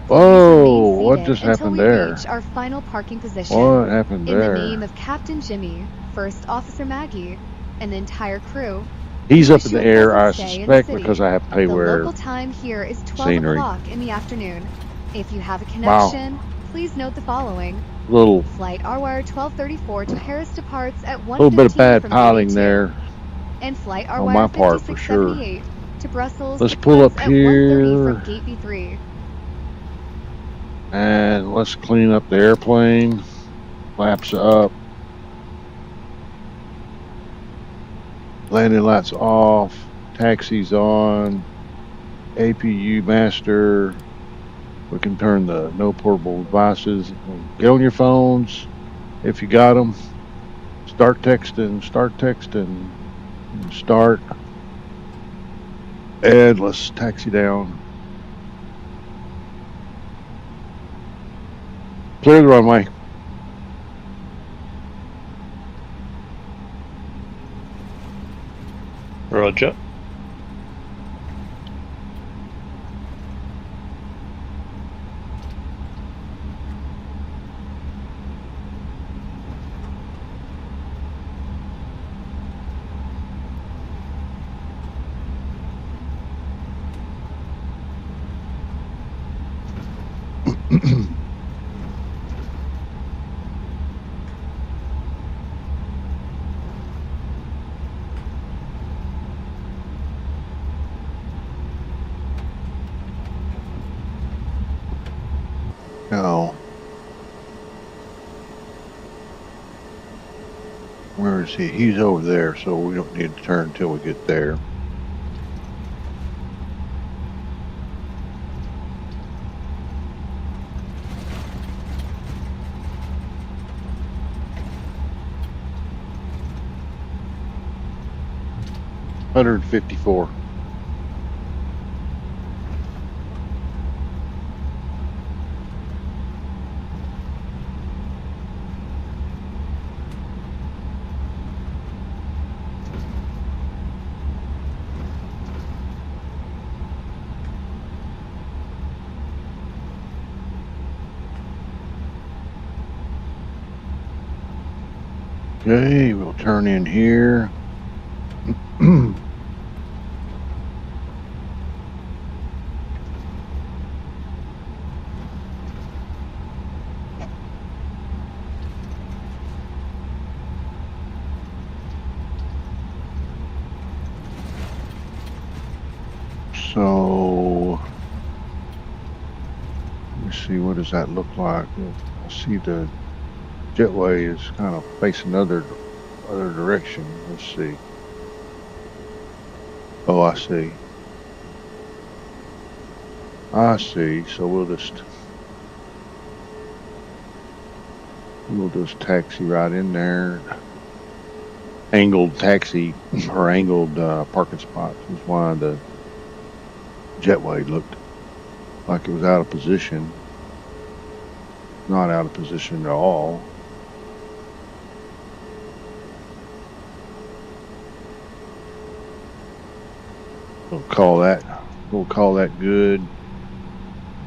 S2: Whoa, what just happened there?
S10: Reach our final parking position.
S2: What happened there?
S10: In the name of Captain Jimmy, First Officer Maggie, and the entire crew.
S2: He's up in the air, I suspect, because I have
S10: The
S2: payware
S10: local time here is 12
S2: scenery.
S10: o'clock in the afternoon. If you have a connection, please note the following.
S2: Little
S10: Flight RWire 1234 to Paris departs at 1:15
S2: little bit of bad
S10: from
S2: piloting
S10: Gate 2.
S2: there
S10: And Flight
S2: on my
S10: RWire
S2: part for sure.
S10: 5678 to Brussels
S2: Let's pull
S10: departs
S2: up
S10: at 1:30
S2: here
S10: from Gate B3.
S2: and let's clean up the airplane. Flaps up. Landing lights off. Taxi's on. APU master. We can turn the no portable devices. Get on your phones if you got them. Start texting. Start texting. Start. Ed, let's taxi down. Clear the runway.
S5: Roger.
S2: No. Where is he? He's over there, so we don't need to turn until we get there. $154. Okay, we'll turn in here. So, let me see, what does that look like? I see the jetway is kind of facing other direction. Let's see. Oh, I see. I see. So we'll just taxi right in there. Angled taxi or angled parking spots is why the jetway looked like it was out of position. Not out of position at all. We'll call that good.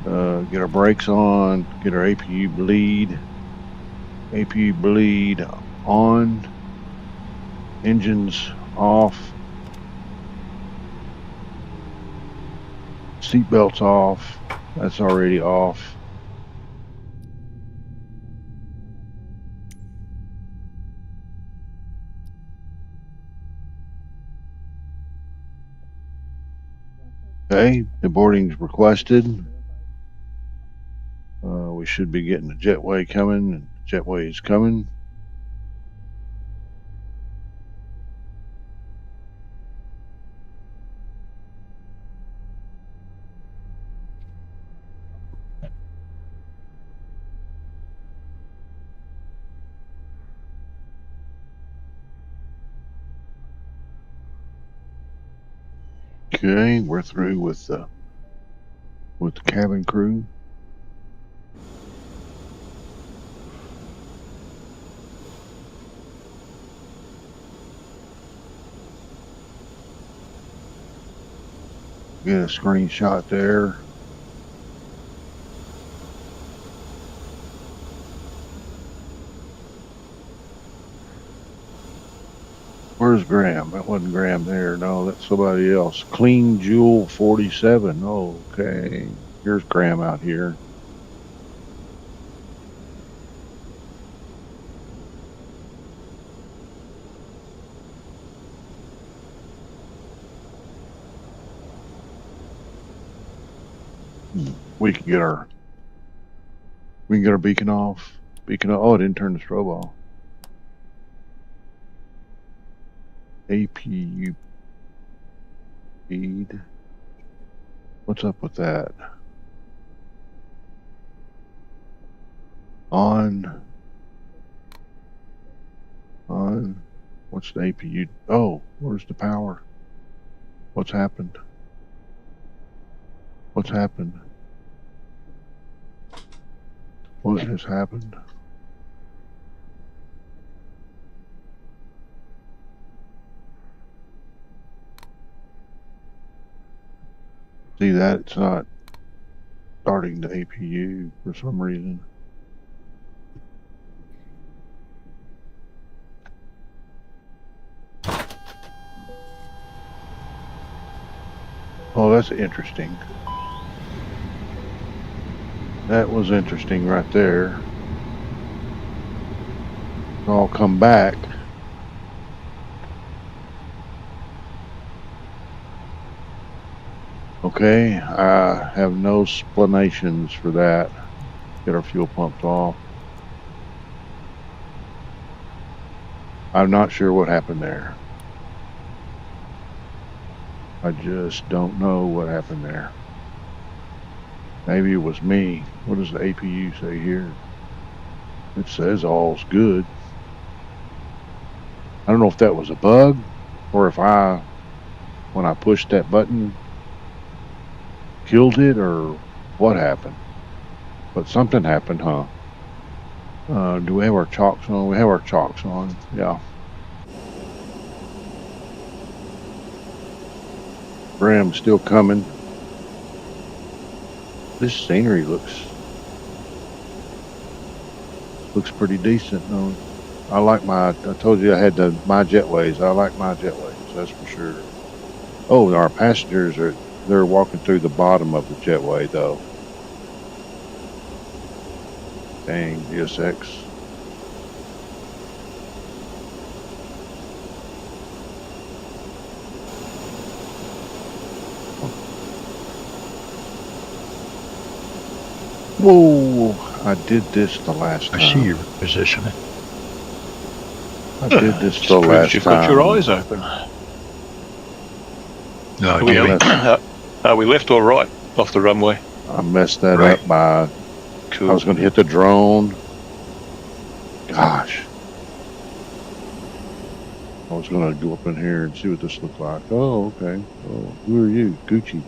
S2: Get our brakes on, get our APU bleed on, engines off, seatbelts off, that's already off. Okay, the boarding's requested. We should be getting the jetway coming. The jetway is coming. Okay, we're through with the cabin crew. Get a screenshot there. Where's Graham? That wasn't Graham there. No, that's somebody else. Clean Jewel 47. Okay. Here's Graham out here. We can get our beacon off. Oh, it didn't turn the strobe off. APU feed. What's up with that? On. What's the APU? Oh, where's the power? What's happened? What's happened? What has happened? See that? It's not starting the APU for some reason. Oh, that's interesting. That was interesting right there. I'll come back. Okay, I have no explanations for that. Get our fuel pumped off. I'm not sure what happened there. I just don't know what happened there. Maybe it was me. What does the APU say here? It says all's good. I don't know if that was a bug or if when I pushed that button, killed it or what happened. But something happened, huh? Do we have our chocks on? We have our chocks on, yeah. Bram's still coming. This scenery looks pretty decent. No, I like I told you I had my jetways. I like my jetways, that's for sure. Oh, our passengers they're walking through the bottom of the jetway though. Dang, GSX. Whoa, I did this the last time.
S6: I see your position.
S2: I did this the last
S5: you've
S2: time.
S5: got your eyes open.
S6: No,
S5: are we left or right off the runway?
S2: I messed that up by...
S5: Cool.
S2: I was going to hit the drone. Gosh. I was going to go up in here and see what this looked like. Oh, okay. Oh, who are you? Gucci.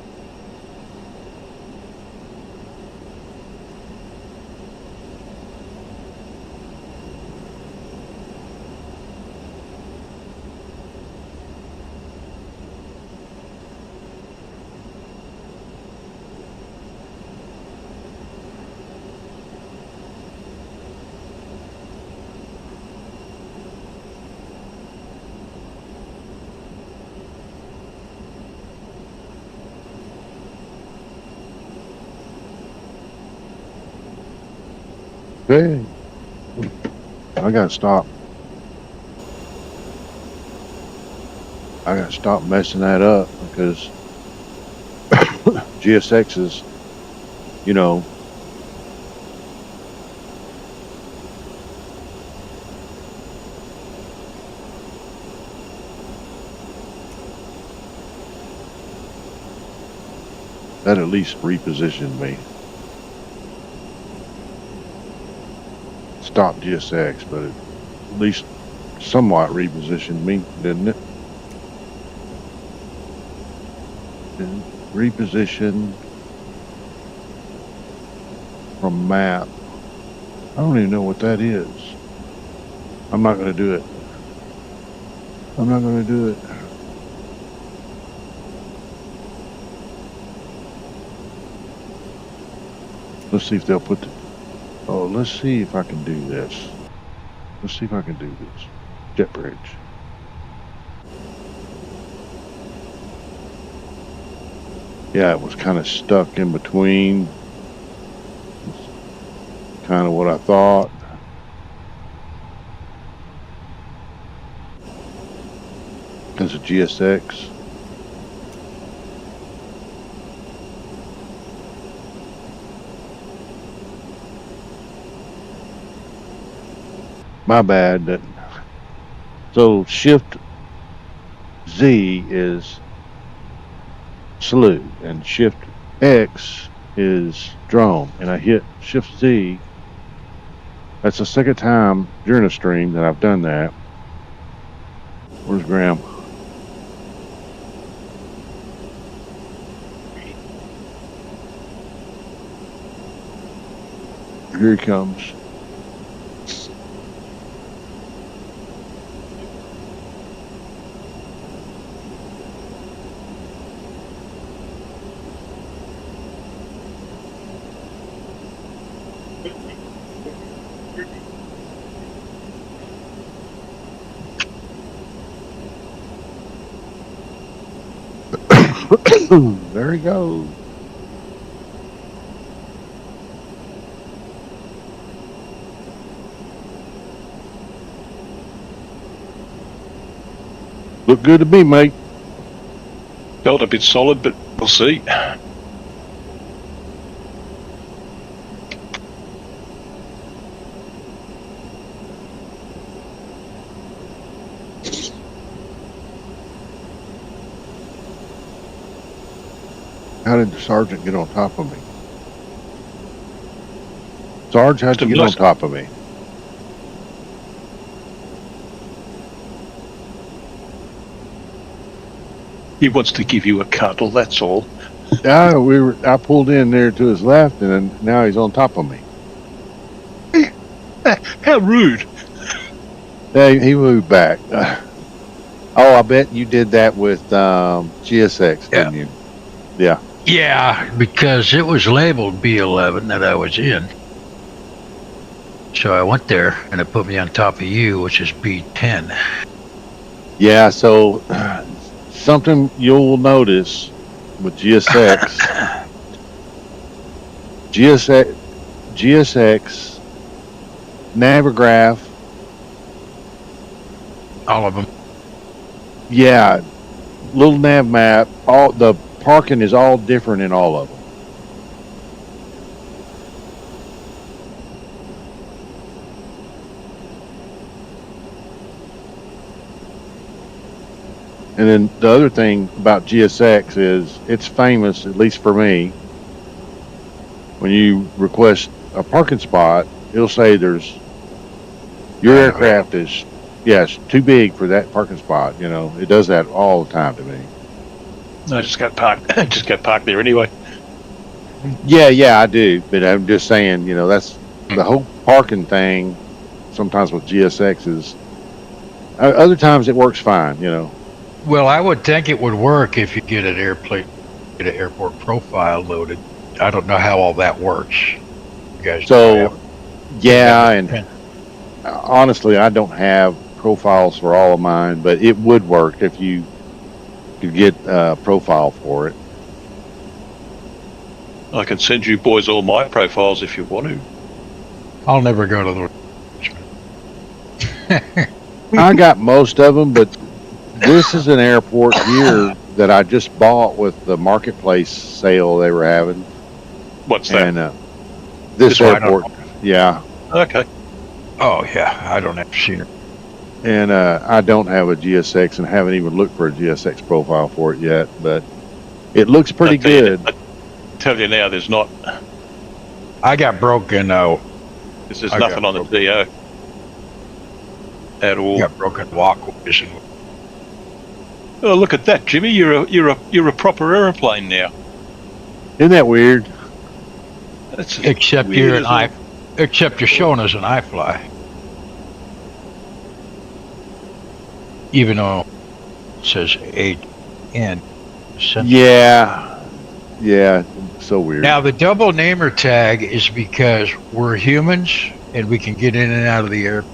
S2: Hey, I gotta stop. I gotta stop messing that up because GSX is, you know, that at least repositioned me. Stopped GSX, but it at least somewhat repositioned me, didn't it? And reposition from map. I don't even know what that is. I'm not going to do it. I'm not going to do it. Let's see if they'll put the... Oh, let's see if I can do this. Let's see if I can do this. Jet bridge. Yeah, it was kind of stuck in between. Kind of what I thought. Because of GSX. My bad. So shift Z is salute and shift X is drone, and I hit shift Z. That's the second time during a stream that I've done that. Where's Graham? Here he comes. There he goes. Look good to me, mate.
S5: Felt a bit solid, but we'll see.
S2: How did the sergeant get on top of me? Sarge, how'd you get on top of me?
S5: He wants to give you a cuddle, that's all.
S2: Yeah, I pulled in there to his left, and then now he's on top of me.
S5: How rude.
S2: He moved back. Oh, I bet you did that with GSX, didn't you? Yeah.
S6: Yeah, because it was labeled B11 that I was in. So I went there, and it put me on top of you, which is B10.
S2: Yeah, so something you'll notice with GSX, GSX, Navigraph,
S6: all of them.
S2: Yeah, little nav map. All the parking is all different in all of them. And then the other thing about GSX is it's famous, at least for me, when you request a parking spot, it'll say there's your aircraft is, yes, too big for that parking spot. You know, it does that all the time to me.
S5: I just got parked. There anyway.
S2: Yeah, I do. But I'm just saying, you know, that's the whole parking thing. Sometimes with GSX is, other times it works fine. You know.
S6: Well, I would think it would work if you get an airport profile loaded. I don't know how all that works. You guys.
S2: So, yeah, and honestly, I don't have profiles for all of mine, but it would work if you could get a profile for it.
S5: I can send you boys all my profiles if you want to.
S6: I'll never go to
S2: the... I got most of them, but this is an airport here that I just bought with the marketplace sale they were having.
S5: What's that?
S2: And this airport, yeah.
S5: Okay.
S6: Oh, yeah, I don't have seen it.
S2: And I don't have a GSX and haven't even looked for a GSX profile for it yet, but it looks pretty good.
S5: I tell you now, there's not.
S6: I got broken out.
S5: There's nothing on the DO at all.
S6: I got broken walkways.
S5: Oh, look at that, Jimmy! You're a proper aeroplane now.
S2: Isn't that weird?
S5: That's
S6: except
S5: weird,
S6: you're an except you're shown as an iFly. Even though it says 8N.
S2: Yeah, so weird.
S6: Now the double namer tag is because we're humans and we can get in and out of the air.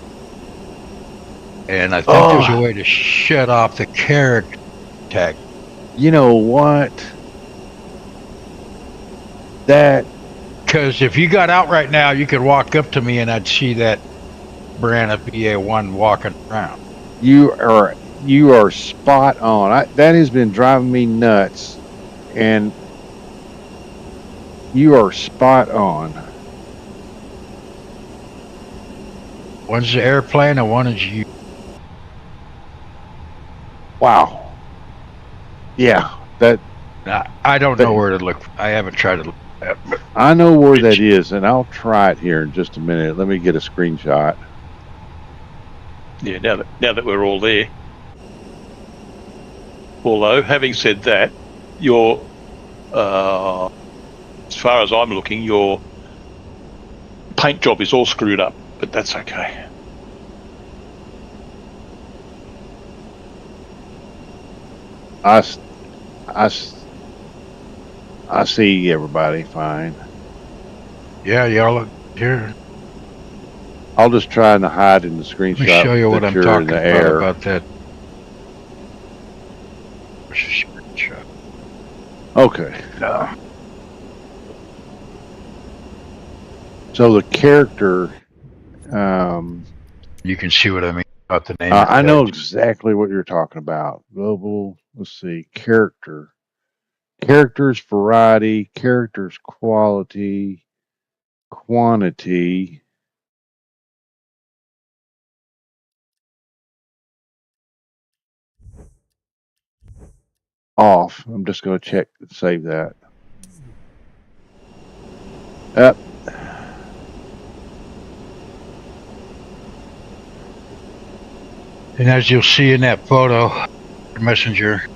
S6: And I think there's a way to shut off the character tag.
S2: You know what? That...
S6: Because if you got out right now, you could walk up to me and I'd see that Braniff BA1 walking around.
S2: You are spot on. That has been driving me nuts, and you are spot on.
S6: One's the airplane and one is you.
S2: Wow. Yeah, that.
S6: I don't know where to look. I haven't tried to look at it.
S2: I know where that is, and I'll try it here in just a minute. Let me get a screenshot.
S5: Yeah, now that we're all there. Although, having said that, your as far as I'm looking, your paint job is all screwed up, but that's okay.
S2: I see everybody fine.
S6: Yeah, y'all look here.
S2: I'll just try and hide in the screenshot.
S6: Let me show you what I'm talking about that. Screenshot.
S2: Okay.
S6: No.
S2: So the character,
S6: you can see what I mean about the name.
S2: I know exactly what you're talking about. Global, let's see, characters, variety, characters, quality, quantity. Off. I'm just going to check and save that. Up.
S6: And as you'll see in that photo, Messenger,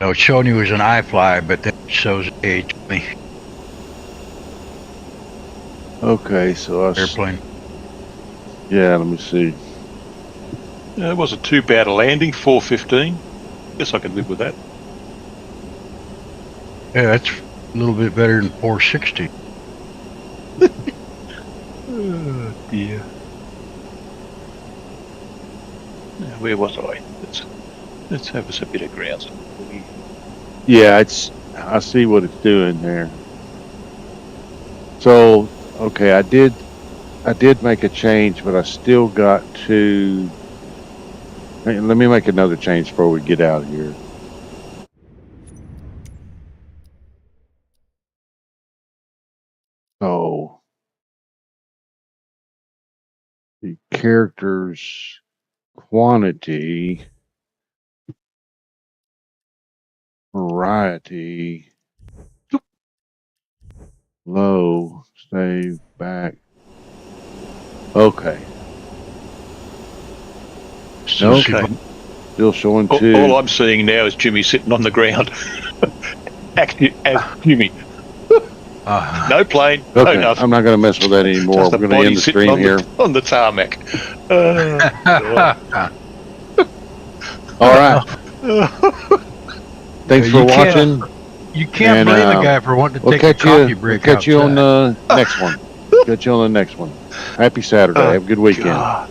S6: it's showing you as an iFly, but then it shows age.
S2: Okay, so
S6: airplane.
S2: Yeah, let me see.
S5: It wasn't too bad a landing, 415. Guess I can live with that.
S6: Yeah, that's a little bit better than 460.
S5: Oh dear. Now, where was I? Let's have us a bit of ground.
S2: Yeah, I see what it's doing there. So, okay, I did make a change, but I still got to. Let me make another change before we get out of here. So, the characters quantity, variety, low, save, back. Okay.
S5: Okay.
S2: Still showing two.
S5: All I'm seeing now is Jimmy sitting on the ground. Acting as Jimmy. No plane,
S2: Okay,
S5: no nothing.
S2: I'm not going to mess with that anymore. We're going to end the stream here.
S5: On the tarmac.
S2: All right. Thanks for watching.
S6: You can't blame a guy for wanting to take a coffee break.
S2: We'll catch you on the next one. Catch you on the next one. Happy Saturday. Have a good weekend.
S5: God.